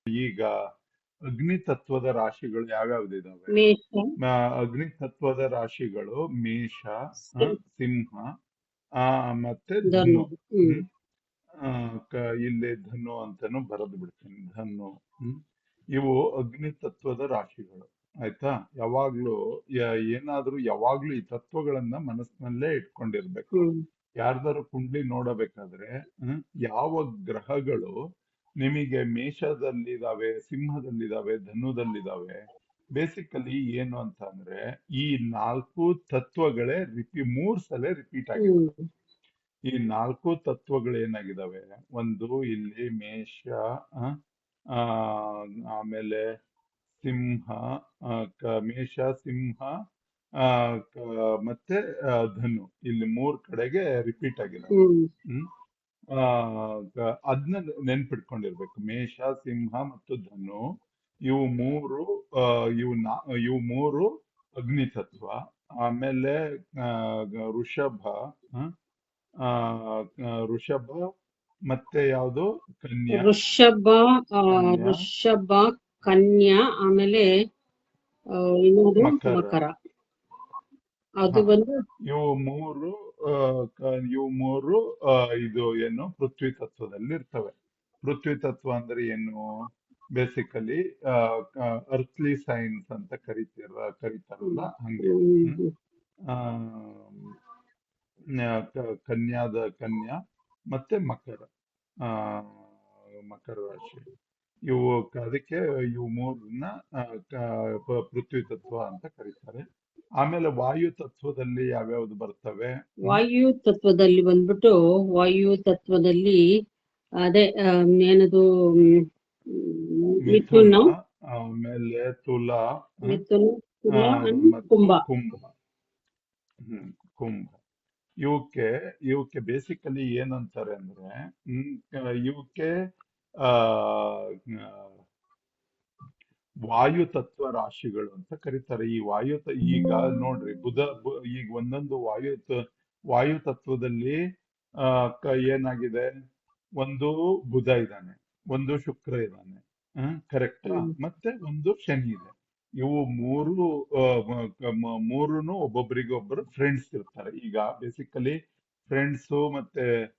ಈಗ ಅಗ್ನಿ ತತ್ವದ ರಾಶಿಗಳು ಯಾವ್ಯಾವ್ದಿದಾವೆ? ಮೇಷ, ಅಗ್ನಿ ತತ್ವದ ರಾಶಿಗಳು ಮೇಷ, ಸಿಂಹ, ಸಿಂಹ, ಮತ್ತೆ ಧನು. ಧನು. ಹ್ಮ್ ಆ, ಇಲ್ಲಿ ಧನು ಅಂತಾನು ಬರೆದು ಬಿಡ್ತೀನಿ, ಧನು. ಹ್ಮ್ ಇವು ಅಗ್ನಿ ತತ್ವದ ರಾಶಿಗಳು. ಆಯ್ತಾ? ಯಾವಾಗ್ಲೂ ಏನಾದ್ರೂ ಯಾವಾಗ್ಲೂ ಈ ತತ್ವಗಳನ್ನ ಮನಸ್ಸಿನಲ್ಲೇ ಇಟ್ಕೊಂಡಿರ್ಬೇಕು. ಹ್ಮ್ ಯಾರ್ದಾರು ಕುಂಡ್ಲಿ ನೋಡಬೇಕಾದ್ರೆ ಯಾವ ಗ್ರಹಗಳು ನಿಮಗೆ ಮೇಷದಲ್ಲಿದಾವೆ, ಸಿಂಹದಲ್ಲಿದಾವೆ, ಧನುದಲ್ಲಿದಾವೆ, ಬೇಸಿಕಲಿ ಏನು ಅಂತ ಅಂದ್ರೆ ಈ 4 ತತ್ವಗಳೇ ಮೂರ್ ಸಲ ರಿಪೀಟ್ ಆಗಿದಾವೆ. ಹ್ಮ್ ಈ 4 ತತ್ವಗಳು ಏನಾಗಿದಾವೆ? ಒಂದು ಇಲ್ಲಿ ಮೇಷ, ಆ, ಆ, ಆಮೇಲೆ ಸಿಂಹ, ಮೇಷ, ಸಿಂಹ, ಆ, ಮತ್ತೆ ಧನು, ಇಲ್ಲಿ 3 ಕಡೆಗೆ ರಿಪೀಟ್ ಆಗಿದಾವೆ. ಹ್ಮ್ ಹ್ಮ್ ಅದನ್ನ ನೆನ್ಪಿಟ್ಕೊಂಡಿರ್ಬೇಕು. ಮೇಷ, ಸಿಂಹ ಮತ್ತು ಧನು, ಇವು ಮೂರು ಆ, ಇವು ಮೂರು ಅಗ್ನಿ ತತ್ವ. ಆಮೇಲೆ ಆ, ಋಷಭ, ಆ, ಆ, ಋಷಭ, ಮತ್ತೆ ಯಾವುದು? ಕನ್ಯಾ. ವೃಷಭ, ಆ, ಕನ್ಯಾ, ವೃಷಭ, ಕನ್ಯಾ, ಆಮೇಲೆ ಇನ್ನೊಂದು ಮಕರ. ಮಕರ. ಹ ಅದು ಬಂದು ಆ, ಇವು ಮೂರು ಇದು ಏನು ಪೃಥ್ವಿ ತತ್ವದಲ್ಲಿ ಇರ್ತವೆ. ಪೃಥ್ವಿ ತತ್ವ ಅಂದ್ರೆ ಏನು? ಬೇಸಿಕಲಿ ಅರ್ತ್ಲಿ ಸೈನ್ಸ್ ಅಂತ ಕರೀತಾರಲ್ಲ, ಹ್ಮ್ ಹಂಗೆ. ಹ್ಮ್ ಹ್ಮ್ ಹ್ಮ್ ಆ, ಕನ್ಯಾದ ಕನ್ಯಾ ಮತ್ತೆ ಮಕರ, ಆ, ಮಕರ ರಾಶಿ. ಇವು ಅದಕ್ಕೆ ಇವು ಮೂರನ್ನ ಪೃಥ್ವಿ ತತ್ವ ಅಂತ ಕರೀತಾರೆ. ಆಮೇಲೆ ವಾಯು ತತ್ವದಲ್ಲಿ ಯಾವ್ಯಾವ್ದು ಬರ್ತವೆ? ವಾಯು ತತ್ವದಲ್ಲಿ ಬಂದ್ಬಿಟ್ಟು, ವಾಯು ತತ್ವದಲ್ಲಿ ಅದೇ ಏನದು, ಮಿಥುನ, ಮಿಥುನ, ಆಮೇಲೆ ತುಲಾ, ಆ, ಮಿಥುನ, ಆ, ತುಲ and ಮತ್ತು ಕುಂಭ. ಕುಂಭ. ಹ್ಮ್ ಕುಂಭ. ಇವಕ್ಕೆ ಬೇಸಿಕಲಿ ಏನಂತಾರೆ ಅಂದ್ರೆ ಇವಕ್ಕೆ ಆ ವಾಯು ತತ್ವ ರಾಶಿಗಳು ಅಂತ ಕರೀತಾರೆ. ಈ ಈಗ ನೋಡ್ರಿ, ಈಗ ಒಂದೊಂದು ವಾಯು ತತ್ವದಲ್ಲಿ ಏನಾಗಿದೆ? ಒಂದು ಬುಧ ಇದ್ದಾನೆ, ಒಂದು ಶುಕ್ರ ಇದ್ದಾನೆ, ಕರೆಕ್ಟಾ? ಹ್ಮ್ ಮತ್ತೆ ಒಂದು ಶನಿ ಇದೆ. ಇವು ಮೂರುನು ಒಬ್ಬೊಬ್ಬರಿಗೊಬ್ಬರು ಫ್ರೆಂಡ್ಸ್ ಇರ್ತಾರೆ. ಈಗ ಬೇಸಿಕಲಿ ಫ್ರೆಂಡ್ಸು ಮತ್ತೆ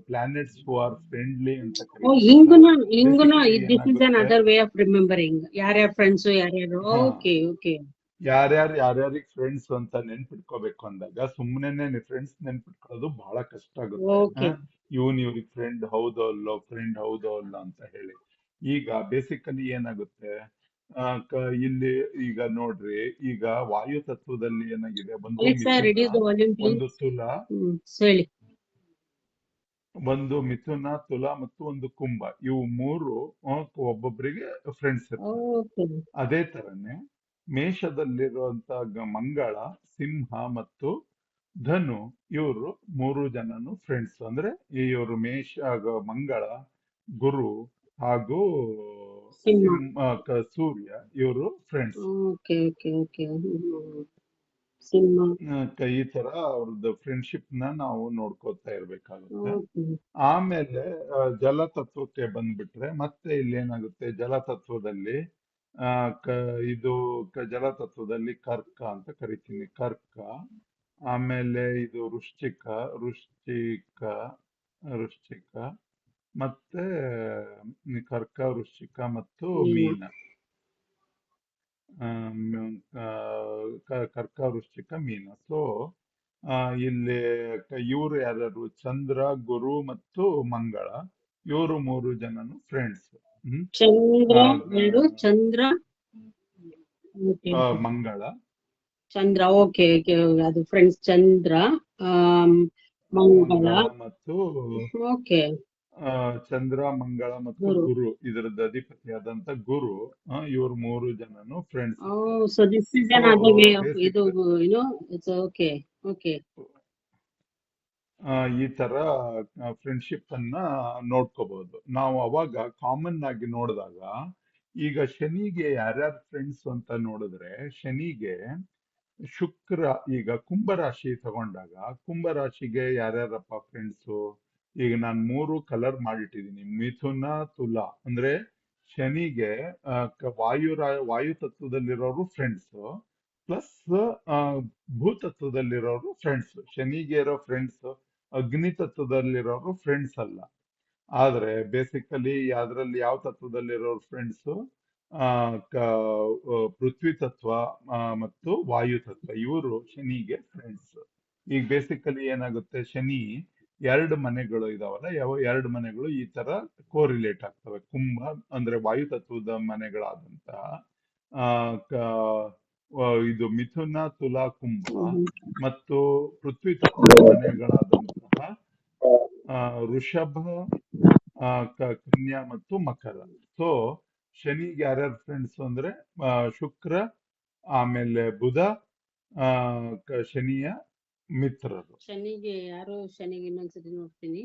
ಪ್ಲಾನೆಟ್ಸ್ ಹೂ ಆರ್ ಫ್ರೆಂಡ್ಲಿ ಅಂತ ಓ, ಕರಿತೀವಲ್ಲ, ಹಿಂಗುನ ಬೇಸಿಕಲಿ ದಿಸ್ ಇಸ್ ಅನ್ ಏನಾಗುತ್ತೆ? Other way of remembering. ಯಾರ್ಯಾರ ಫ್ರೆಂಡ್ಸ್, ಯಾರ್ಯಾರು. ಹಾ ಓಕೆ ಓಕೆ. ಯಾರ್ಯಾರಿಗೆ ಫ್ರೆಂಡ್ಸ್ ಅಂತ ನೆನ್ಪಿಟ್ಕೋಬೇಕು ಅಂದಾಗ ಸುಮ್ಮನೆ ಫ್ರೆಂಡ್ಸ್ ನೆನ್ಪಿಟ್ಕೊಳ್ಳೋದು ಬಹಳ ಕಷ್ಟ ಆಗುತ್ತೆ. ಓಕೆ. ಇವ್ರಿಗೆ ಫ್ರೆಂಡ್ ಹೌದೋ ಅಲ್ಲ ಅಂತ ಹೇಳಿ. ಈಗ ಬೇಸಿಕಲಿ ಏನಾಗುತ್ತೆ? ಇಲ್ಲಿ ಈಗ ನೋಡ್ರಿ, ಈಗ ವಾಯು ತತ್ವದಲ್ಲಿ ಏನಾಗಿದೆ? ಒಂದು ಅಲೆಕ್ಸಾ, ಮಿಥುನ, ರೆಡ್ಯೂಸ್ ದ ವಾಲ್ಯೂಮ್ ಪ್ಲೀಸ್. ಒಂದು ತುಲಾ, ಹೇಳಿ. ತುಲಾ ಮತ್ತು ಒಂದು ಕುಂಭ. ಇವು ಮೂರು ಒಬ್ಬೊಬ್ಬರಿಗೆ ಫ್ರೆಂಡ್ಸ್ ಇರ್ತಾರೆ. ಓಕೆ. ಅದೇ ತರನೇ ಮೇಷದಲ್ಲಿರುವಂತ ಮಂಗಳ, ಸಿಂಹ ಮತ್ತು ಧನು, ಇವರು ಮೂರು ಜನನು ಫ್ರೆಂಡ್ಸ್. ಅಂದ್ರೆ ಇವರು ಮಂಗಳ, ಗುರು ಹಾಗೂ ಸಿಂಹ. ಸೂರ್ಯ, ಇವರು friends. Okay okay okay. Simha. ಈ ತರ ಅವ್ರದ್ದು ಫ್ರೆಂಡ್ಶಿಪ್ ನ ನಾವು ನೋಡ್ಕೋತಾ ಇರ್ಬೇಕಾಗುತ್ತೆ. ಓಕೆ. ಆಮೇಲೆ ಜಲತತ್ವಕ್ಕೆ ಬಂದ್ಬಿಟ್ರೆ ಮತ್ತೆ ಇಲ್ಲಿ ಏನಾಗುತ್ತೆ? ಜಲತತ್ವದಲ್ಲಿ ಆ, ಕ, ಇದು ಜಲತತ್ವದಲ್ಲಿ ಕರ್ಕ ಅಂತ ಕರಿತೀನಿ, ಕರ್ಕ. ಆಮೇಲೆ ಇದು ವೃಶ್ಚಿಕ, ವೃಶ್ಚಿಕ, ಮತ್ತೆ ಕರ್ಕ, ವೃಶ್ಚಿಕ ಮತ್ತು ಮೀನ. ಮೀನ. ಕರ್ಕ, ವೃಶ್ಚಿಕ, ಮೀನ. ಸೊ ಇಲ್ಲಿ ಇವರು ಯಾರ್ಯಾರು? ಚಂದ್ರ, ಗುರು ಮತ್ತು ಮಂಗಳ, ಇವರು ಮೂರು ಜನನು ಫ್ರೆಂಡ್ಸ್. ಹ್ಮ್ ಚಂದ್ರ, ಆ, ಎರಡು Chandra. Okay. Mangala, Chandra. Okay okay. ಅದು ಫ್ರೆಂಡ್ಸ್ ಚಂದ್ರ, ಆಮ್, ಮಂಗಳ. ಮಂಗಳ ಮತ್ತು ಓಕೆ. ಚಂದ್ರ, ಮಂಗಳ ಮತ್ತು ಗುರು. ಗುರು, ಇದರದ್ದು ಅಧಿಪತಿಯಾದಂತ ಗುರು. ಇವ್ರು ಮೂರು ಜನನು ಫ್ರೆಂಡ್ಸ್ ಓ, ಇರ್ತಾರೆ. So this is so an other way of ಇದು, ಬೇಸಿಕ್ ಇಟ್ಸ್ ಓಕೆ. ಓಕೆ. ಈ ತರ ಫ್ರೆಂಡ್ಶಿಪ್ ಅನ್ನ ನೋಡ್ಕೋಬಹುದು ನಾವು. ಅವಾಗ ಕಾಮನ್ ಆಗಿ ನೋಡಿದಾಗ, ಈಗ ಶನಿಗೆ ಯಾರ್ಯಾರು ಫ್ರೆಂಡ್ಸ್ ಅಂತ ನೋಡಿದ್ರೆ, ಶನಿಗೆ ಶುಕ್ರ. ಈಗ ಕುಂಭರಾಶಿ ತಗೊಂಡಾಗ ಕುಂಭರಾಶಿಗೆ ಯಾರ್ಯಾರಪ್ಪ ಫ್ರೆಂಡ್ಸು? ಈಗ ನಾನು 3 ಕಲರ್ ಮಾಡಿಟ್ಟಿದ್ದೀನಿ. ಮಿಥುನ, ತುಲಾ ಅಂದ್ರೆ ಶನಿಗೆ ವಾಯು ತತ್ವದಲ್ಲಿರೋರು ಫ್ರೆಂಡ್ಸ್ ಪ್ಲಸ್ ಭೂ ತತ್ವದಲ್ಲಿರೋರು ಫ್ರೆಂಡ್ಸ್. ಶನಿಗೆ ಇರೋ ಫ್ರೆಂಡ್ಸ್ ಅಗ್ನಿ ತತ್ವದಲ್ಲಿರೋರು ಫ್ರೆಂಡ್ಸ್ ಅಲ್ಲ. ಆದ್ರೆ ಬೇಸಿಕಲಿ ಅದ್ರಲ್ಲಿ ಯಾವ ತತ್ವದಲ್ಲಿರೋರು ಫ್ರೆಂಡ್ಸ್, ಆ ಪೃಥ್ವಿ ತತ್ವ ಮತ್ತು ವಾಯು ತತ್ವ ಇವರು ಶನಿಗೆ ಫ್ರೆಂಡ್ಸ್. ಈಗ ಬೇಸಿಕಲಿ ಏನಾಗುತ್ತೆ, ಶನಿ ಎರಡು ಮನೆಗಳು ಇದಾವಲ್ಲ, ಯಾವ ಎರಡು ಮನೆಗಳು ಈ ತರ ಕೋರಿಲೇಟ್ ಆಗ್ತವೆ. ಕುಂಭ ಅಂದ್ರೆ ವಾಯು ತತ್ವದ ಮನೆಗಳಾದಂತಹ ಆ ಇದು ಮಿಥುನ, ತುಲಾ, ಕುಂಭ ಹ್ಮ್ ಮತ್ತು ಪೃಥ್ವಿ ತತ್ವದ ಮನೆಗಳಾದಂತಹ ಋಷಭ, ಕನ್ಯಾ ಮತ್ತು ಮಕರ. ಸೊ ಶನಿಗೆ ಯಾರ್ಯಾರು ಫ್ರೆಂಡ್ಸ್ ಅಂದ್ರೆ ಶುಕ್ರ, ಆಮೇಲೆ ಬುಧ, ಶನಿಯ ಮಿತ್ರರು. ಶನಿಗೆ ಯಾರು, ಶನಿಗೆ ಇನ್ನೊಂದ್ಸತಿ ನೋಡ್ತೀನಿ.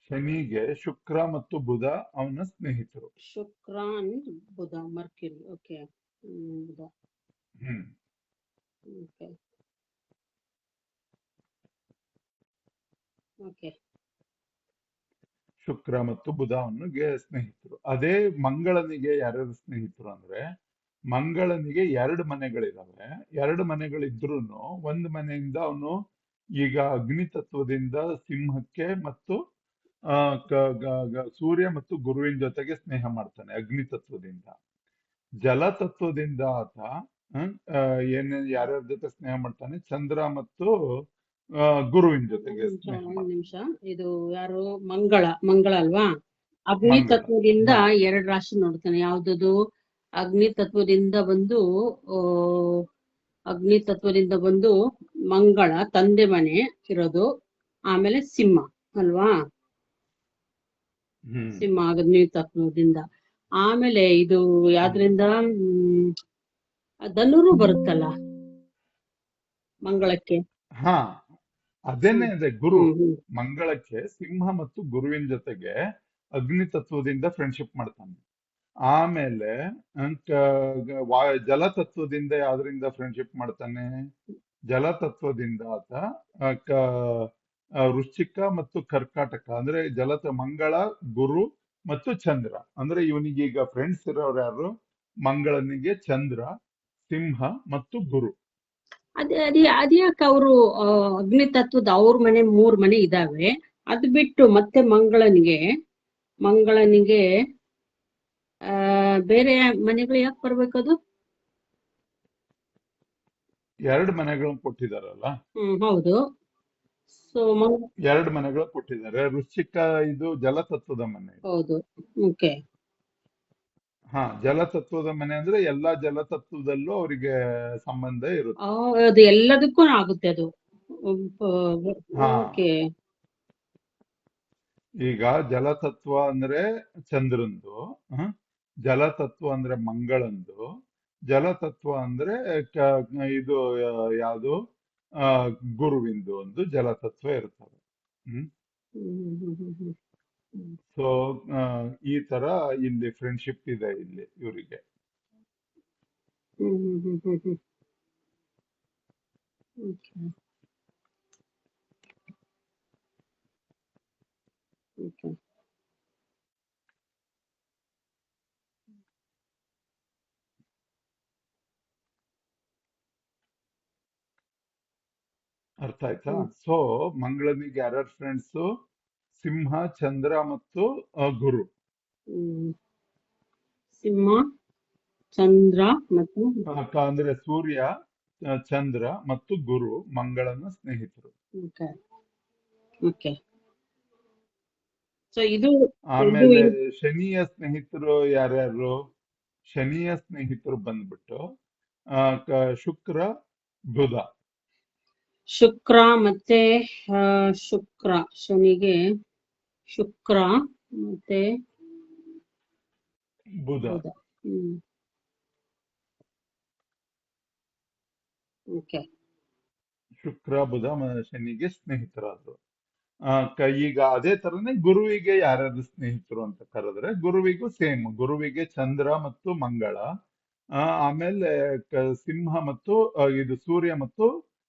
ಶನಿಗೆ ಶುಕ್ರ ಮತ್ತು ಬುಧ ಅವನ ಸ್ನೇಹಿತರು. Shukra and Budha, Mercury. Okay. Budha. Hmm okay. Okay. Shukra ಮತ್ತು ಬುಧ ಅವನಿಗೆ ಸ್ನೇಹಿತರು. ಅದೇ ಮಂಗಳನಿಗೆ ಯಾರ್ಯಾರು ಸ್ನೇಹಿತರು ಅಂದ್ರೆ, ಮಂಗಳನಿಗೆ ಎರಡು ಮನೆಗಳಿದಾವೆ. ಎರಡು ಮನೆಗಳಿದ್ರೂನು ಒಂದು ಮನೆಯಿಂದ ಅವನು ಈಗ ಅಗ್ನಿ ತತ್ವದಿಂದ ಸಿಂಹಕ್ಕೆ ಮತ್ತು ಆ, ಸೂರ್ಯ ಮತ್ತು ಗುರುವಿನ ಜೊತೆಗೆ ಸ್ನೇಹ ಮಾಡ್ತಾನೆ ಅಗ್ನಿ ತತ್ವದಿಂದ. ಜಲ ತತ್ವದಿಂದ ಆತ ಯಾರ್ಯಾರ ಜೊತೆ ಸ್ನೇಹ ಮಾಡ್ತಾನೆ, ಚಂದ್ರ ಮತ್ತು ಗುರುವಿನ ಜೊತೆಗೆ ಸ್ನೇಹ ಒಂದ್ ಮಾಡ್ತಾನೆ. ನಿಮಿಷ. ಇದು ಯಾರು, ಮಂಗಳ ಅಲ್ವಾ? ಅಗ್ನಿ ಮಂಗಳ. ತತ್ವದಿಂದ ಹಾ. 2 ರಾಶಿ ನೋಡ್ತಾನೆ. ಯಾವ್ದದು? ಅಗ್ನಿ ತತ್ವದಿಂದ ಬಂದು ಆ, ಅಗ್ನಿ ತತ್ವದಿಂದ ಬಂದು ಮಂಗಳ ತಂದೆ ಮನೆ ಇರೋದು, ಆಮೇಲೆ ಸಿಂಹ ಅಲ್ವಾ? ಹ್ಮ್ ಸಿಂಹ ಅಗ್ನಿ ತತ್ವದಿಂದ. ಆಮೇಲೆ ಇದು ಯಾವ್ದ್ರಿಂದ ಧನುರು ಬರುತ್ತಲ್ಲ ಮಂಗಳಕ್ಕೆ. ಹಾ, ಅದೇನೆ ಹ್ಮ್ ಇದೆ ಗುರು. ಹ್ಮ್ ಹ್ಮ್ ಮಂಗಳಕ್ಕೆ ಸಿಂಹ ಮತ್ತು ಗುರುವಿನ ಜೊತೆಗೆ ಅಗ್ನಿ ತತ್ವದಿಂದ ಫ್ರೆಂಡ್ಶಿಪ್ ಮಾಡ್ತಾನೆ. ಆಮೇಲೆ ಜಲತತ್ವದಿಂದ ಯಾವ್ದ್ರಿಂದ ಫ್ರೆಂಡ್ಶಿಪ್ ಮಾಡ್ತಾನೆ? ಜಲತತ್ವದಿಂದ ಆತ ವೃಶ್ಚಿಕ ಮತ್ತು ಕರ್ಕಾಟಕ ಅಂದ್ರೆ ಮಂಗಳ, ಗುರು ಮತ್ತು ಚಂದ್ರ. ಅಂದ್ರೆ ಇವನಿಗೀಗ ಫ್ರೆಂಡ್ಸ್ ಇರೋರು ಯಾರು? ಮಂಗಳನಿಗೆ ಚಂದ್ರ, ಸಿಂಹ ಮತ್ತು ಗುರು. ಅದ್ಯಾಕೆ ಅವರು ಅಗ್ನಿ ತತ್ವದ ಅವ್ರ ಮನೆ 3 ಮನೆ ಇದಾವೆ. ಅದ್ ಬಿಟ್ಟು ಮತ್ತೆ ಮಂಗಳನಿಗೆ ಬೇರೆ ಮನೆಗಳು ಯಾಕೆ ಬರ್ಬೇಕದು? ಎರಡು ಮನೆಗಳನ್ನ ಕೊಟ್ಟಿದಾರಲ್ಲ. ಹೌದು. ಸೊ ಎರಡು ಮನೆಗಳು ಕೊಟ್ಟಿದ್ದಾರೆ. ವೃಶ್ಚಿಕ ಇದು ಜಲತತ್ವದ ಮನೆ. ಹೌದು. ಓಕೆ. ಹಾ, ಜಲತತ್ವದ ಮನೆ ಅಂದ್ರೆ ಎಲ್ಲಾ ಜಲತತ್ವದಲ್ಲೂ ಅವರಿಗೆ ಸಂಬಂಧ ಇರುತ್ತೆ. ಅದು ಎಲ್ಲದಕ್ಕೂ ಆಗುತ್ತೆ ಅದು. ಹಾ, ಓಕೆ. ಈಗ ಜಲತತ್ವ ಅಂದ್ರೆ ಚಂದ್ರಂದು, ಜಲತತ್ವ ಅಂದ್ರೆ ಮಂಗಳಂದು, ಜಲತತ್ವ ಅಂದ್ರೆ ಇದು ಯಾವುದು ಗುರುವಿಂದು ಒಂದು ಜಲತತ್ವ ಇರ್ತದೆ. ಹ್ಮ್ ಸೊ ಈ ತರ ಇಲ್ಲಿ ಫ್ರೆಂಡ್ಶಿಪ್ ಇದೆ ಇಲ್ಲಿ ಇವರಿಗೆ. ಓಕೆ. ಅರ್ಥ ಆಯ್ತಾ? ಸೊ ಮಂಗಳನಿಗೆ ಯಾರ್ಯಾರು ಫ್ರೆಂಡ್ಸು? ಸಿಂಹ, ಚಂದ್ರ ಮತ್ತು ಗುರು. ಸಿಂಹ, ಚಂದ್ರ ಮತ್ತು ಅಂದ್ರೆ ಸೂರ್ಯ, ಚಂದ್ರ ಮತ್ತು ಗುರು ಮಂಗಳನ ಸ್ನೇಹಿತರು. ಓಕೆ. ಓಕೆ. ಸೊ ಇದು ಆಮೇಲೆ ಶನಿಯ ಸ್ನೇಹಿತರು ಯಾರ್ಯಾರು? ಶನಿಯ ಸ್ನೇಹಿತರು ಬಂದ್ಬಿಟ್ಟು ಶುಕ್ರ, ಬುಧ. ಶುಕ್ರ ಮತ್ತೆ ಶುಕ್ರ, ಶನಿಗೆ ಶುಕ್ರ ಮತ್ತೆ ಬುಧ. ಬುಧ. ಓಕೆ. ಶುಕ್ರ, ಬುಧ ಶನಿಗೆ ಸ್ನೇಹಿತರಾದ್ರು. ಈಗ ಅದೇ ತರನೇ ಗುರುವಿಗೆ ಯಾರ್ಯಾರು ಸ್ನೇಹಿತರು ಅಂತ ಕರೆದ್ರೆ, ಗುರುವಿಗೂ ಸೇಮ್. ಗುರುವಿಗೆ ಚಂದ್ರ ಮತ್ತು ಮಂಗಳ, ಆಮೇಲೆ ಸಿಂಹ ಮತ್ತು ಇದು ಸೂರ್ಯ ಮತ್ತು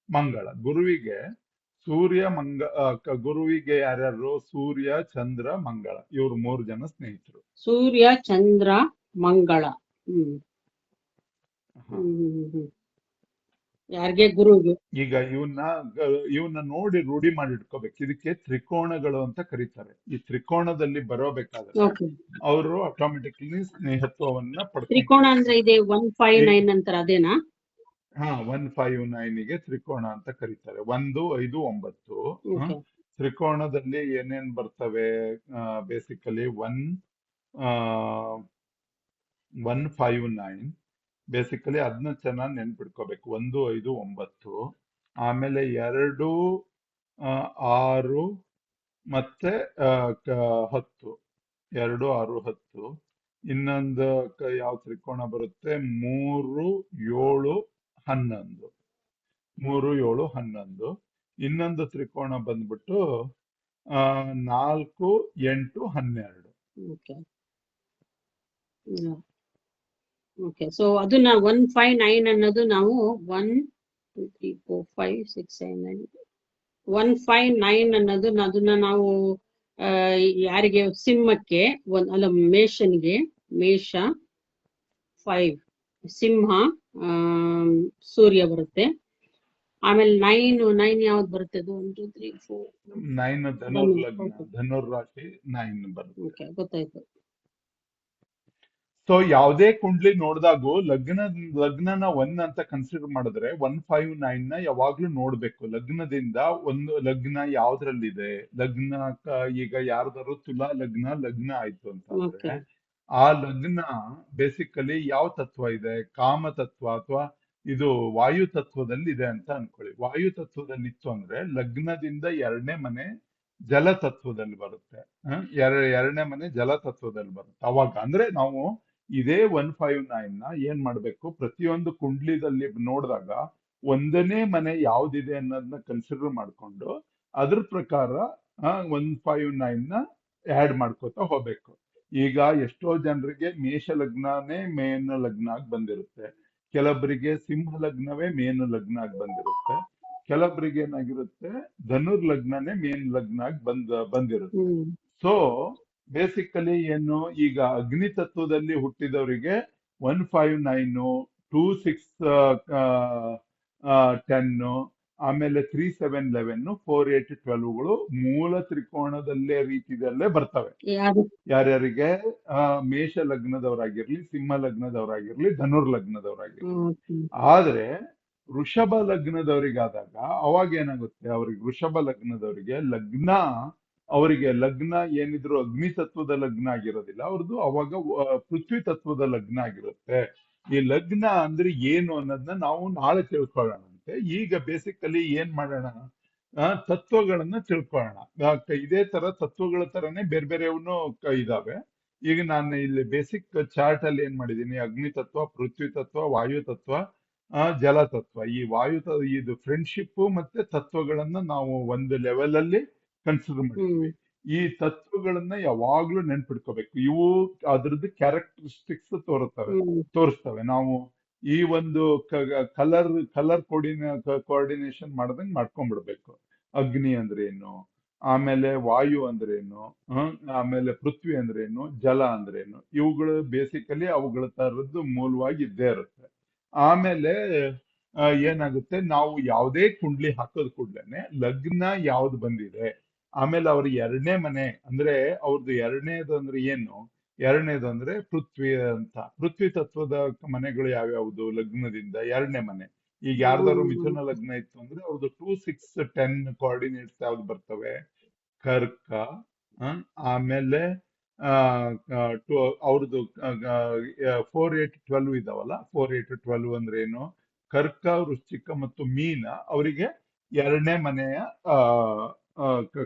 ಮಂಗಳ. ಗುರುವಿಗೆ ಸೂರ್ಯ ಗುರುವಿಗೆ ಯಾರ್ಯಾರು? ಸೂರ್ಯ, ಚಂದ್ರ, ಮಂಗಳ, ಇವ್ರು 3 ಜನ ಸ್ನೇಹಿತರು. ಸೂರ್ಯ, ಚಂದ್ರ, ಮಂಗಳ. ಹ್ಮ್ ಹ. ಹ್ಮ್ ಹ್ಮ್ ಹ್ಮ್. ಯಾರಿಗೆ? ಗುರುಗೆ. ಈಗ ಇವನ್ನ ನೋಡಿ ರೂಢಿ ಮಾಡಿ ಇಟ್ಕೋಬೇಕು. ಇದಕ್ಕೆ ತ್ರಿಕೋಣಗಳು ಅಂತ ಕರೀತಾರೆ. ಈ ತ್ರಿಕೋಣದಲ್ಲಿ ಬರೋಬೇಕಾದ್ರೆ ಓಕೆ. ಅವರು ಆಟೋಮೆಟಿಕ್ಲಿ ಸ್ನೇಹತ್ವವನ್ನ ತ್ರಿಕೋಣ ಪಡ್ಕೊಂಡ್ಬಿಡ್ತಾರೆ. ಅಂದ್ರೆ ಇದೆ ಈ 159 ಅಂತಾರ, ಅದೇನಾ? 159ಗೆ ತ್ರಿಕೋಣ ಅಂತ ಕರೀತಾರೆ. 1, 5, 9. ಓಕೆ. ತ್ರಿಕೋಣದಲ್ಲಿ ಏನೇನ್ ಬರ್ತವೆ? ಬೇಸಿಕಲಿ 159. ಬೇಸಿಕಲಿ ಅದನ್ನ ಚೆನ್ನಾಗಿ ನೆನ್ಪಿಟ್ಕೋಬೇಕು. 1, 5, 9. ಆಮೇಲೆ 2, 6 ಮತ್ತೆ 10. 2, 6, 10. ಇನ್ನೊಂದು ಯಾವ ತ್ರಿಕೋಣ ಬರುತ್ತೆ? 3, 7, 11. 3, 7, 11. ಇನ್ನೊಂದು ತ್ರಿಕೋಣ ಬಂದ್ಬಿಟ್ಟು 4, 8, 12. ಓಕೆ. ಓಕೆ. ಸೊ ಅದನ್ನ 159 ಅನ್ನೋದು ನಾವು 1 2 3 4 5 6 7 9 159 ಅನ್ನೋದು ಅದನ್ನ ನಾವು ಯಾರಿಗೆ? ಸಿಂಹಕ್ಕೆ ಅಲ್ಲ, ಮೇಷನಿಗೆ. ಮೇಷ 5, ಸಿಂಹ, ಸೂರ್ಯ ಬರುತ್ತೆ. ಆಮೇಲೆ 9 ಯಾವ್ದು ಬರುತ್ತೆ? ಅದು 1 2 3 4 9 ಧನುರ್ ಲಗ್ನ, ಧನುರ್ ರಾಶಿ 9 ಬರುತ್ತೆ. ಓಕೆ, ಗೊತ್ತಾಯ್ತು. ಸೊ ಯಾವುದೇ ಕುಂಡ್ಲಿ ನೋಡಿದಾಗೂ ಲಗ್ನನ 1 ಅಂತ ಕನ್ಸಿಡರ್ ಮಾಡಿದ್ರೆ 159ನ ಯಾವಾಗ್ಲೂ ನೋಡ್ಬೇಕು. ಲಗ್ನದಿಂದ ಒಂದು ಲಗ್ನ ಯಾವ್ದ್ರಲ್ಲಿದೆ? ಈಗ ಯಾರ್ದಾರು ತುಲಾ ಲಗ್ನ ಆಯ್ತು ಅಂತಂದ್ರೆ ಓಕೆ. ಆ ಲಗ್ನ ಬೇಸಿಕಲಿ ಯಾವ ತತ್ವ ಇದೆ? ಕಾಮ ತತ್ವ ಅಥವಾ ಇದು ವಾಯು ತತ್ವದಲ್ಲಿ ಇದೆ ಅಂತ ಅನ್ಕೊಳ್ಳಿ. ವಾಯು ತತ್ವದಲ್ಲಿ ಇತ್ತು ಅಂದ್ರೆ ಲಗ್ನದಿಂದ 2ನೇ ಮನೆ ಜಲ ತತ್ವದಲ್ಲಿ ಬರುತ್ತೆ. 2ನೇ ಮನೆ ಜಲ ತತ್ವದಲ್ಲಿ ಬರುತ್ತೆ. ಅವಾಗ ಅಂದ್ರೆ ನಾವು ಇದೇ 159ನ ಏನ್ ಮಾಡ್ಬೇಕು? ಪ್ರತಿಯೊಂದು ಕುಂಡ್ಲಿದಲ್ಲಿ ನೋಡಿದಾಗ 1ನೇ ಮನೆ ಯಾವ್ದಿದೆ ಅನ್ನೋದನ್ನ ಕನ್ಸಿಡರ್ ಮಾಡ್ಕೊಂಡು ಅದ್ರ ಪ್ರಕಾರ 159ನ ಆಡ್ ಮಾಡ್ಕೋತಾ ಹೋಗ್ಬೇಕು. ಈಗ ಎಷ್ಟೋ ಜನರಿಗೆ ಮೇಷ ಲಗ್ನನೇ ಮೇನ ಲಗ್ನ ಆಗಿ ಬಂದಿರುತ್ತೆ. ಕೆಲವರಿಗೆ ಸಿಂಹ ಲಗ್ನವೇ ಮೇನ ಲಗ್ನ ಆಗಿ ಬಂದಿರುತ್ತೆ. ಕೆಲವರಿಗೆ ಏನಾಗಿರುತ್ತೆ? ಧನುರ್ ಲಗ್ನನೇ ಮೇನ್ ಲಗ್ನ ಆಗಿ ಬಂದಿರುತ್ತೆ. ಸೊ ಬೇಸಿಕಲಿ ಏನು? ಈಗ ಅಗ್ನಿ ತತ್ವದಲ್ಲಿ ಹುಟ್ಟಿದವರಿಗೆ 159, 2, 6, 10, ಆಮೇಲೆ 3, 7, 11, 4, 8, 12ಗಳು ಮೂಲ ತ್ರಿಕೋಣದಲ್ಲೇ ರೀತಿಯಲ್ಲೇ ಬರ್ತವೆ. ಯಾರ್ಯಾರಿಗೆ? ಮೇಷ ಲಗ್ನದವರಾಗಿರ್ಲಿ, ಸಿಂಹ ಲಗ್ನದವರಾಗಿರ್ಲಿ, ಧನುರ್ ಲಗ್ನದವರಾಗಿರ್ಲಿ. ಆದ್ರೆ ವೃಷಭ ಲಗ್ನದವರಿಗಾದಾಗ ಅವಾಗ ಏನಾಗುತ್ತೆ? ಅವ್ರಿಗೆ ವೃಷಭ ಲಗ್ನದವರಿಗೆ ಲಗ್ನ ಏನಿದ್ರು ಅಗ್ನಿ ತತ್ವದ ಲಗ್ನ ಆಗಿರೋದಿಲ್ಲ. ಅವ್ರದ್ದು ಅವಾಗ ಪೃಥ್ವಿ ತತ್ವದ ಲಗ್ನ ಆಗಿರುತ್ತೆ. ಈ ಲಗ್ನ ಅಂದ್ರೆ ಏನು ಅನ್ನೋದನ್ನ ನಾವು ನಾಳೆ ತಿಳ್ಕೊಳ್ಳೋಣಂತೆ. ಈಗ ಬೇಸಿಕಲಿ ಏನ್ ಮಾಡೋಣ? ತತ್ವಗಳನ್ನ ತಿಳ್ಕೊಳ್ಳೋಣ. ಇದೇ ತರ ತತ್ವಗಳ ತರನೇ ಬೇರೆ ಬೇರೆಯವನು ಇದಾವೆ. ಈಗ ನಾನು ಇಲ್ಲಿ ಬೇಸಿಕ್ ಚಾರ್ಟ್ ಅಲ್ಲಿ ಏನ್ ಮಾಡಿದೀನಿ? ಅಗ್ನಿ ತತ್ವ, ಪೃಥ್ವಿ ತತ್ವ, ವಾಯು ತತ್ವ, ಜಲ ತತ್ವ. ಈ ಇದು ಫ್ರೆಂಡ್ಶಿಪ್ ಮತ್ತೆ ತತ್ವಗಳನ್ನ ನಾವು ಒಂದು ಲೆವೆಲ್ ಅಲ್ಲಿ ಕನ್ಸಿಡರ್ ಮಾಡಿದ್ವಿ. ಈ ತತ್ವಗಳನ್ನ ಯಾವಾಗ್ಲೂ ನೆನ್ಪಿಡ್ಕೋಬೇಕು. ಇವು ಅದ್ರದ್ದು ಕ್ಯಾರೆಕ್ಟರಿಸ್ಟಿಕ್ಸ್ ತೋರಿಸ್ತವೆ. ನಾವು ಈ ಒಂದು ಕಲರ್ ಕೋಆರ್ಡಿನೇಷನ್ ಮಾಡ್ದಂಗೆ ಮಾಡ್ಕೊಂಡ್ಬಿಡ್ಬೇಕು. ಅಗ್ನಿ ಅಂದ್ರೆ ಏನು, ಆಮೇಲೆ ವಾಯು ಅಂದ್ರೆ ಏನು, ಆಮೇಲೆ ಪೃಥ್ವಿ ಅಂದ್ರೆ ಏನು, ಜಲ ಅಂದ್ರೆ ಏನು. ಇವುಗಳು ಬೇಸಿಕಲಿ ಅವುಗಳ ತರದ್ದು ಮೂಲವಾಗಿ ಇದ್ದೇ ಇರುತ್ತೆ. ಆಮೇಲೆ ಏನಾಗುತ್ತೆ? ನಾವು ಯಾವುದೇ ಕುಂಡ್ಲಿ ಹಾಕೋದ್ ಕೂಡ್ಲೇನೆ ಲಗ್ನ ಯಾವ್ದು ಬಂದಿದೆ, ಆಮೇಲೆ ಅವ್ರ 2ನೇ ಮನೆ ಅಂದ್ರೆ ಅವ್ರದ್ದು 2ನೇದು ಅಂದ್ರೆ ಏನು? 2ನೇದು ಅಂದ್ರೆ ಪೃಥ್ವಿ ಅಂತ. ಪೃಥ್ವಿ ತತ್ವದ ಮನೆಗಳು ಯಾವ್ಯಾವ್ದು? ಲಗ್ನದಿಂದ 2ನೇ ಮನೆ. ಈಗ ಯಾರ್ದಾರು ಮಿಥುನ ಲಗ್ನ ಇತ್ತು ಅಂದ್ರೆ ಅವ್ರದ್ದು 2, 6, 10 ಕೋಆರ್ಡಿನೇಟ್ಸ್ ಯಾವ್ದು ಬರ್ತವೆ? ಕರ್ಕ, ಆಮೇಲೆ ಅವ್ರದ್ದು 4, 8, 12 ಇದಾವಲ್ಲ. 4, 8, 12 ಅಂದ್ರೆ ಏನು? ಕರ್ಕ, ವೃಶ್ಚಿಕ ಮತ್ತು ಮೀನ ಅವರಿಗೆ 2ನೇ ಮನೆಯ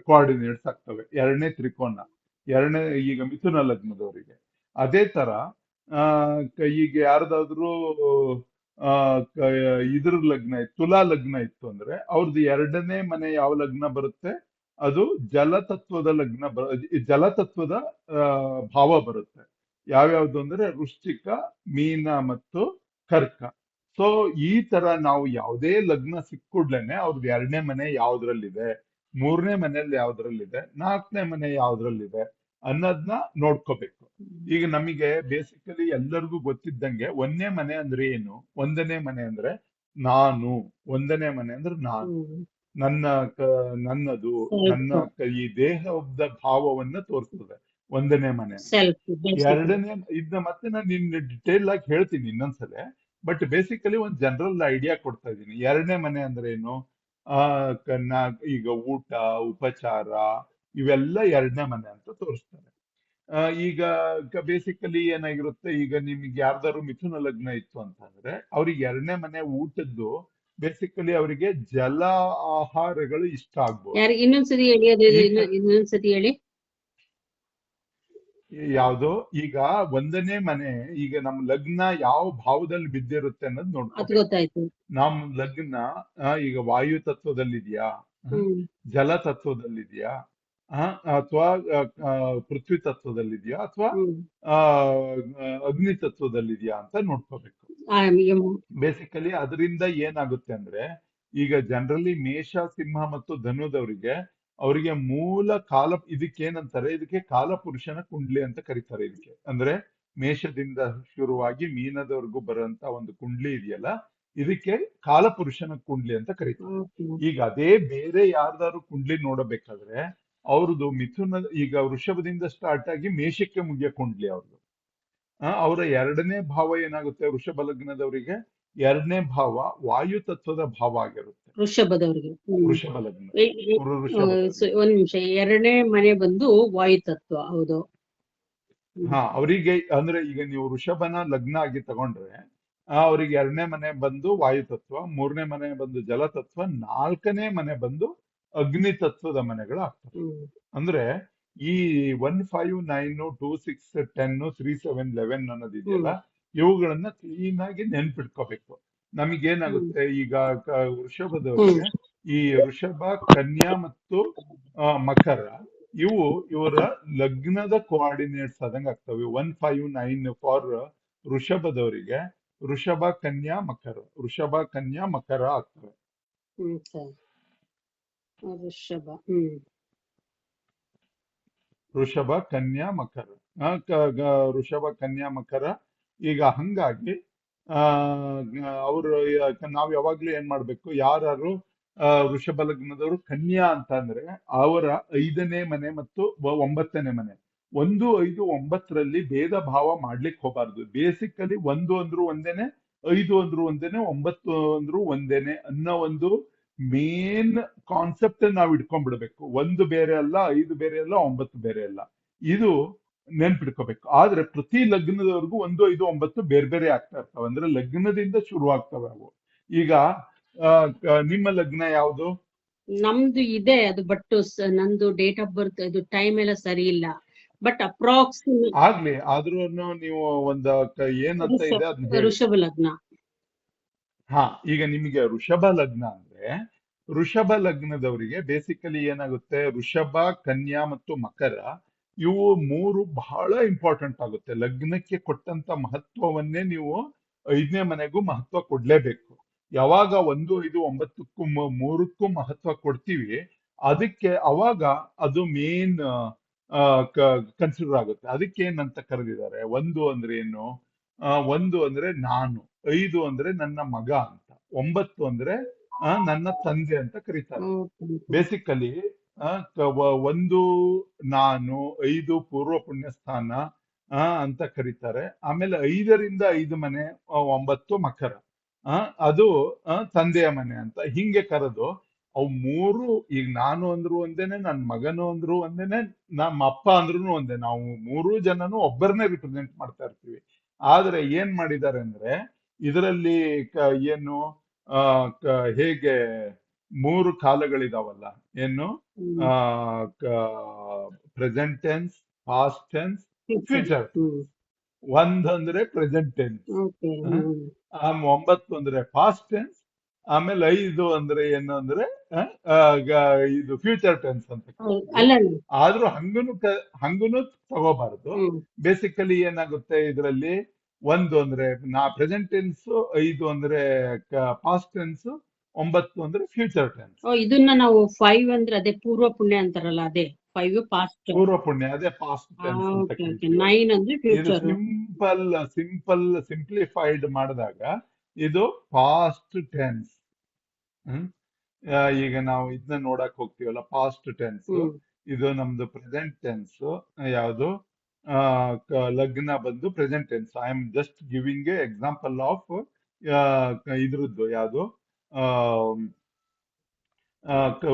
ಕೋಆರ್ಡಿನೇಟ್ಸ್ ಆಗ್ತವೆ. 2ನೇ ತ್ರಿಕೋನ. ಈಗ ಮಿಥುನ ಲಗ್ನದವರಿಗೆ ಅದೇ ತರ ಈಗ ಯಾರ್ದಾದ್ರೂ ಇದ್ರ ಲಗ್ನ ಇತ್ತು, ತುಲಾ ಲಗ್ನ ಇತ್ತು ಅಂದ್ರೆ ಅವ್ರದ್ದು 2ನೇ ಮನೆ ಯಾವ ಲಗ್ನ ಬರುತ್ತೆ? ಅದು ಜಲತತ್ವದ ಲಗ್ನ ಜಲತತ್ವದ ಭಾವ ಬರುತ್ತೆ. ಯಾವ್ಯಾವ್ದು ಅಂದ್ರೆ ವೃಶ್ಚಿಕ, ಮೀನ ಮತ್ತು ಕರ್ಕ. ಸೊ ಈ ತರ ನಾವು ಯಾವುದೇ ಲಗ್ನ ಸಿಕ್ಕೂಡ್ಲೇನೆ ಅವ್ರದ್ದು ಎರಡನೇ ಮನೆ ಯಾವ್ದ್ರಲ್ಲಿದೆ, ಮೂರನೇ ಮನೆಯಲ್ಲಿ ಯಾವ್ದ್ರಲ್ಲಿದೆ, ನಾಲ್ಕನೇ ಮನೆ ಯಾವ್ದ್ರಲ್ಲಿದೆ ಅನ್ನೋದನ್ನ ನೋಡ್ಕೋಬೇಕು. ಈಗ ನಮಗೆ ಬೇಸಿಕಲಿ ಎಲ್ಲರಿಗೂ ಗೊತ್ತಿದ್ದಂಗೆ ಒಂದನೇ ಮನೆ ಅಂದ್ರೆ ಏನು, ಒಂದನೇ ಮನೆ ಅಂದ್ರೆ ನಾನು, ಒಂದನೇ ಮನೆ ಅಂದ್ರೆ ನಾನು, ಹ್ಮ್ ನನ್ನ ನನ್ನದು, ನನ್ನ ಸೆಲ್ಫ್ ಈ ದೇಹದ ಭಾವವನ್ನ ತೋರಿಸ್ತದೆ ಒಂದನೇ ಮನೆ ಅಂತ. Self basically. ಎರಡನೇ ಇದನ್ನ ಮತ್ತೆ ನಾನು ನಿನ್ನ ಡಿಟೇಲ್ ಆಗಿ ಹೇಳ್ತೀನಿ ಇನ್ನೊಂದ್ಸಲ, ಬಟ್ ಬೇಸಿಕಲಿ ಒಂದು ಜನರಲ್ ಐಡಿಯಾ ಕೊಡ್ತಾ ಇದ್ದೀನಿ. ಎರಡನೇ ಮನೆ ಅಂದ್ರೆ ಏನು, ಆ ಈಗ ಊಟ, ಉಪಚಾರ, ಇವೆಲ್ಲ ಎರಡನೇ ಮನೆ ಅಂತ ತೋರಿಸ್ತಾರೆ. ಈಗ ಬೇಸಿಕಲಿ ಏನಾಗಿರುತ್ತೆ, ಈಗ ನಿಮ್ಗೆ ಯಾರ್ದಾದ್ರು ಮಿಥುನ ಲಗ್ನ ಇತ್ತು ಅಂತಂದ್ರೆ ಅವ್ರಿಗೆ ಎರಡನೇ ಮನೆ ಊಟದ್ದು ಬೇಸಿಕಲಿ ಅವರಿಗೆ ಜಲ ಆಹಾರಗಳು ಇಷ್ಟ ಆಗ್ಬೋದು. ಯಾರು ಇನ್ನೊಂದ್ಸತಿ ಹೇಳಿ, ಅದು ಈಗ ಇನ್ನೊಂದ್ಸತಿ ಹೇಳಿ. ಯಾವ್ದು, ಈಗ ಒಂದನೇ ಮನೆ, ಈಗ ನಮ್ ಲಗ್ನ ಯಾವ ಭಾವದಲ್ಲಿ ಬಿದ್ದಿರುತ್ತೆ ಅನ್ನೋದು ಅದು ನೋಡ್ಕೋಬೇಕು. ಗೊತ್ತಾಯ್ತು. ನಮ್ ಲಗ್ನ ಈಗ ವಾಯು ತತ್ವದಲ್ಲಿದ್ಯಾ, ಹ್ಮ್ ಜಲ ತತ್ವದಲ್ಲಿದ್ಯಾ, ಅಥವಾ ಪೃಥ್ವಿ ತತ್ವದಲ್ಲಿದ್ಯಾ, ಅಥವಾ ಹ್ಮ್ ಅಗ್ನಿ ತತ್ವದಲ್ಲಿದ್ಯಾ ಅಂತ ನೋಡ್ಕೋಬೇಕು. ಆ, ಎಂ- ಬೇಸಿಕಲಿ ಅದರಿಂದ ಏನಾಗುತ್ತೆ ಅಂದ್ರೆ, ಈಗ ಜನರಲಿ ಮೇಷ, ಸಿಂಹ ಮತ್ತು ಧನುದವರಿಗೆ ಅವರಿಗೆ ಮೂಲ ಕಾಲ, ಇದಕ್ಕೇನಂತಾರೆ, ಇದಕ್ಕೆ ಕಾಲಪುರುಷನ ಕುಂಡ್ಲಿ ಅಂತ ಕರೀತಾರೆ. ಇದಕ್ಕೆ ಅಂದ್ರೆ ಮೇಷದಿಂದ ಶುರುವಾಗಿ ಮೀನದವರೆಗೂ ಬರುವಂತ ಒಂದು ಕುಂಡ್ಲಿ ಇದೆಯಲ್ಲ, ಇದಕ್ಕೆ ಕಾಲಪುರುಷನ ಕುಂಡ್ಲಿ ಅಂತ ಕರೀತಾರೆ. ಓಕೆ. ಈಗ ಅದೇ ಬೇರೆ ಯಾರ್ದಾದ್ರು ಕುಂಡ್ಲಿ ನೋಡಬೇಕಾದ್ರೆ ಅವ್ರದ್ದು ಮಿಥುನ, ಈಗ ವೃಷಭದಿಂದ ಸ್ಟಾರ್ಟ್ ಆಗಿ ಮೇಷಕ್ಕೆ ಮುಗಿಯೋ ಕುಂಡ್ಲಿ ಅವ್ರದ್ದು. ಅವರ ಎರಡನೇ ಭಾವ ಏನಾಗುತ್ತೆ, ವೃಷಭ ಲಗ್ನದವರಿಗೆ ಎರಡನೇ ಭಾವ ವಾಯು ತತ್ವದ ಭಾವ ಆಗಿರುತ್ತೆ. ವೃಷಭದವ್ರಿಗೆ. ವೃಷಭ ಲಗ್ನ, ಒಂದ್ ನಿಮಿಷ, ಎರಡನೇ ಮನೆ ಬಂದು ವಾಯುತತ್ವ. ಹೌದು. ಅವರಿಗೆ ಅಂದ್ರೆ ಈಗ ನೀವು ವೃಷಭನ ಲಗ್ನ ಆಗಿ ತಗೊಂಡ್ರೆ ಅವರಿಗೆ ಎರಡನೇ ಮನೆ ಬಂದು ವಾಯು ತತ್ವ, ಮೂರನೇ ಮನೆ ಬಂದು ಜಲತತ್ವ, ನಾಲ್ಕನೇ ಮನೆ ಬಂದು ಅಗ್ನಿ ತತ್ವದ ಮನೆಗಳು ಆಗ್ತವೆ. ಅಂದ್ರೆ ಈ 1, 5, 9, 2, 6, 10, 3, 7, 11 ಅನ್ನೋದು ಇದೆಯಲ್ಲ, ಇವುಗಳನ್ನ ಕ್ಲೀನ್ ಆಗಿ ನೆನ್ಪಿಟ್ಕೋಬೇಕು. ನಮಗೇನಾಗುತ್ತೆ, ಈಗ ವೃಷಭದವರಿಗೆ ಈ ವೃಷಭ, ಕನ್ಯಾ ಮತ್ತು ಮಕರ, ಇವರ ಲಗ್ನದ ಕೋಆರ್ಡಿನೇಟ್ಸ್ ಆದಂಗೆ ಆಗ್ತವೆ. 1, 5, 9 ಫಾರ್ ವೃಷಭದವರಿಗೆ ವೃಷಭ, ಕನ್ಯಾ, ಮಕರ, ವೃಷಭ, ಕನ್ಯಾ, ಮಕರ ಆಗ್ತವೆ. ವೃಷಭ, ವೃಷಭ, ಕನ್ಯಾ, ಮಕರ, ವೃಷಭ, ಕನ್ಯಾ, ಮಕರ. ಈಗ ಹಂಗಾಗಿ ಅವರು, ನಾವ್ ಯಾವಾಗ್ಲೂ ಏನ್ ಮಾಡ್ಬೇಕು, ಯಾರು ವೃಷಭ ಲಗ್ನದವರು ಕನ್ಯಾ ಅಂತ ಅಂದ್ರೆ ಅವರ 5ನೇ ಮನೆ ಮತ್ತು 9ನೇ ಮನೆ, 1, 5, 9ರಲ್ಲಿ ಭೇದ ಭಾವ ಮಾಡ್ಲಿಕ್ಕೆ ಹೋಗಬಾರ್ದು. ಬೇಸಿಕಲಿ 1 ಅಂದ್ರು ಒಂದೇನೆ, 5 ಅಂದ್ರು ಒಂದೇನೆ, 9 ಅಂದ್ರು ಒಂದೇನೆ ಅನ್ನೋ ಒಂದು ಮೇನ್ ಕಾನ್ಸೆಪ್ಟ್ ನಾವು ಇಟ್ಕೊಂಡ್ಬಿಡ್ಬೇಕು. 1 ಬೇರೆ ಅಲ್ಲ, 5 ಬೇರೆ ಅಲ್ಲ, 9 ಬೇರೆ ಅಲ್ಲ, ಇದು ನೆನ್ಪಿಡ್ಕೋಬೇಕು. ಆದ್ರೆ ಪ್ರತಿ ಲಗ್ನದವರೆಗೂ 1, 5, 9 ಬೇರೆ ಬೇರೆ ಆಗ್ತಾ ಇರ್ತಾವೆ. ಅಂದ್ರೆ ಲಗ್ನದಿಂದ ಶುರು ಆಗ್ತವೆ ಅವು. ಈಗ ನಿಮ್ಮ ಲಗ್ನ ಯಾವುದು? ನಮ್ದು ಇದೆ ಅದು, ಬಟ್ ನಂದು ಡೇಟ್ ಆಫ್ ಬರ್ತ್ ಇದು ಟೈಮ್ ಎಲ್ಲ ಸರಿ ಇಲ್ಲ, ಬಟ್ ಅಪ್ರಾಕ್ಸಿಮೇಟ್ ಆಗ್ಲಿ, ಆದ್ರೂ ನೀವು ಒಂದ್ ಏನಂತ ಇದೆ ಅದನ್ನ ಹೇಳಿ. ವೃಷಭ ಲಗ್ನ. ಈಗ ನಿಮಗೆ ವೃಷಭ ಲಗ್ನ ಅಂದ್ರೆ, ವೃಷಭ ಲಗ್ನದವರಿಗೆ ಬೇಸಿಕಲಿ ಏನಾಗುತ್ತೆ, ವೃಷಭ, ಕನ್ಯಾ ಮತ್ತು ಮಕರ, ಇವು 3 ಬಹಳ ಇಂಪಾರ್ಟೆಂಟ್ ಆಗುತ್ತೆ. ಲಗ್ನಕ್ಕೆ ಕೊಟ್ಟಂತ ಮಹತ್ವವನ್ನೇ ನೀವು 5ನೇ ಮನೆಗೂ ಮಹತ್ವ ಕೊಡ್ಲೇಬೇಕು. ಯಾವಾಗ 1, 5, 9ಕ್ಕೂ 3ಕ್ಕೂ ಮಹತ್ವ ಕೊಡ್ತೀವಿ, ಅದಕ್ಕೆ ಅವಾಗ ಅದು ಮೇನ್ ಕನ್ಸಿಡರ್ ಆಗುತ್ತೆ. ಅದಕ್ಕೆ ಏನಂತ ಕರೆದಿದ್ದಾರೆ, 1 ಅಂದ್ರೆ ಏನು, 1 ಅಂದ್ರೆ ನಾನು, 5 ಅಂದ್ರೆ ನನ್ನ ಮಗ ಅಂತ, 9 ಅಂದ್ರೆ ನನ್ನ ತಂದೆ ಅಂತ ಕರೀತಾರೆ. ಬೇಸಿಕಲಿ 1 ನಾನು, 5 ಪೂರ್ವ ಪುಣ್ಯ ಸ್ಥಾನ ಅಂತ ಕರೀತಾರೆ. ಆಮೇಲೆ 5ರಿಂದ 5 ಮನೆ, 9 ಮಕರ, ಅದು ತಂದೆಯ ಮನೆ ಅಂತ ಹಿಂಗೆ ಕರೆದು, ಅವು 3, ಈಗ ನಾನು ಅಂದ್ರು ಒಂದೇನೆ, ನನ್ನ ಮಗನು ಅಂದ್ರು ಒಂದೇನೆ, ನಮ್ಮ ಅಪ್ಪ ಅಂದ್ರೂ ಒಂದೇ, ನಾವು 3 ಜನನು ಒಬ್ಬರನ್ನೇ ರಿಪ್ರೆಸೆಂಟ್ ಮಾಡ್ತಾ ಇರ್ತೀವಿ. ಆದ್ರೆ ಏನ್ ಮಾಡಿದ್ದಾರೆ ಅಂದ್ರೆ ಇದರಲ್ಲಿ ಏನು ಹೇಗೆ 3 ಕಾಲಗಳಿದಾವಲ್ಲ, ಏನು present tense, past tense, future. 1 ಅಂದ್ರೆ ಪ್ರೆಸೆಂಟ್ ಟೆನ್ಸ್, 9 ಅಂದ್ರೆ ಪಾಸ್ಟ್ ಟೆನ್ಸ್, ಆಮೇಲೆ 5 ಅಂದ್ರೆ ಏನು ಅಂದ್ರೆ ಇದು ಫ್ಯೂಚರ್ ಟೆನ್ಸ್ ಅಂತ. ಆದ್ರೂ ಹಂಗೂನು ತಗೋಬಾರ್ದು. ಬೇಸಿಕಲಿ ಏನಾಗುತ್ತೆ ಇದರಲ್ಲಿ ಒಂದು ಅಂದ್ರೆ ಪ್ರೆಸೆಂಟ್ ಟೆನ್ಸ್, 5 ಅಂದ್ರೆ ಪಾಸ್ಟ್ ಟೆನ್ಸ್, 9 ಅಂದ್ರೆ ಫ್ಯೂಚರ್ ಟೆನ್ಸ್. ಓ ಇದನ್ನ ನಾವು 5 ಅಂದ್ರೆ ಅದೇ ಪೂರ್ವ ಪುಣ್ಯ ಅಂತಾರಲ್ಲ ಅದೇ 5 ಪಾಸ್ಟ್. ಪೂರ್ವ ಪುಣ್ಯ, ಅದೇ ಪಾಸ್ಟ್ ಟೆನ್ಸ್ ಅಂತ ಓಕೆ ಓಕೆ. ಕರಿತೀವಿ. 9 ಅಂದ್ರೆ ಇದು ಫ್ಯೂಚರ್. ಸಿಂಪ್ಲಿಫೈಡ್ ಮಾಡಿದಾಗ ಇದು ಪಾಸ್ಟ್ ಟೆನ್ಸ್. ಈಗ ನಾವು ಇದನ್ನ ನೋಡಕ್ ಹೋಗ್ತೀವಲ್ಲ, ಪಾಸ್ಟ್ ಟೆನ್ಸ್. ಹ್ಮ್ ಇದು ನಮ್ದು ಪ್ರೆಸೆಂಟ್ ಟೆನ್ಸ್. ಯಾವುದು ಲಗ್ನ ಬಂದು present tense. I am just giving A example of ಇದ್ರದ್ದು ಯಾವುದು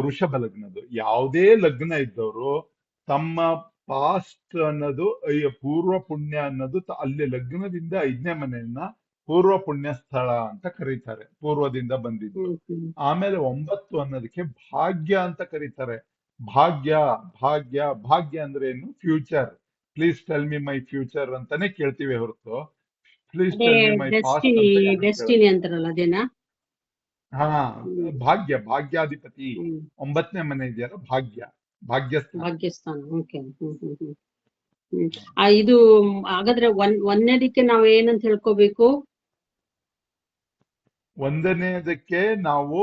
ವೃಷಭ ಲಗ್ನದ್ದು. ಯಾವುದೇ ಲಗ್ನ ಇದ್ದವರು ತಮ್ಮ ಪಾಸ್ಟ್ ಅನ್ನೋದು ಪೂರ್ವ ಪುಣ್ಯ ಅನ್ನೋದು ಅಲ್ಲಿ ಲಗ್ನದಿಂದ 5ನೇ ಮನೆಯನ್ನ ಪೂರ್ವ ಪುಣ್ಯ ಸ್ಥಳ ಅಂತ ಕರೀತಾರೆ, ಪೂರ್ವದಿಂದ ಬಂದಿದ್ದು. ಹ್ಮ್ ಹ್ಮ್. ಆಮೇಲೆ 9 ಅನ್ನೋದಕ್ಕೆ ಭಾಗ್ಯ ಅಂತ ಕರೀತಾರೆ. ಭಾಗ್ಯ ಭಾಗ್ಯ ಭಾಗ್ಯ ಅಂದ್ರೆ ಏನು? Future. Please tell me my future ಅಂತಾನೆ ಕೇಳ್ತೀವಿ ಹೊರತು ಪ್ಲೀಸ್ ಅದೇ ಟೆಲ್ ಮಿ ಮೈ ಪಾಸ್ಟ್ ಡೆಸ್ಟಿನಿ ಅಂತ ಯಾರು ಡೆಸ್ಟಿನಿ ಕೇಳಲ್ಲ. ಅಂತಾರಲ್ಲ ಅದೇನಾ? ಹಾ, ಹ್ಮ್ ಭಾಗ್ಯಾಧಿಪತಿ. ಹ್ಮ್. 9ನೇ ಮನೆ ಇದೆಯಲ್ಲ, ಭಾಗ್ಯಸ್ಥಾನ. ಭಾಗ್ಯಸ್ಥಾನ. ಓಕೆ. ಹ್ಮ್ ಹ್ಮ್ ಹ್ಮ್ ಹ್ಮ್. ಇದು ಹಾಗಾದ್ರೆ ಒಂದನೇದಕ್ಕೆ ನಾವು ಏನಂತ ಹೇಳ್ಕೋಬೇಕು? ಒಂದನೇದಕ್ಕೆ ನಾವು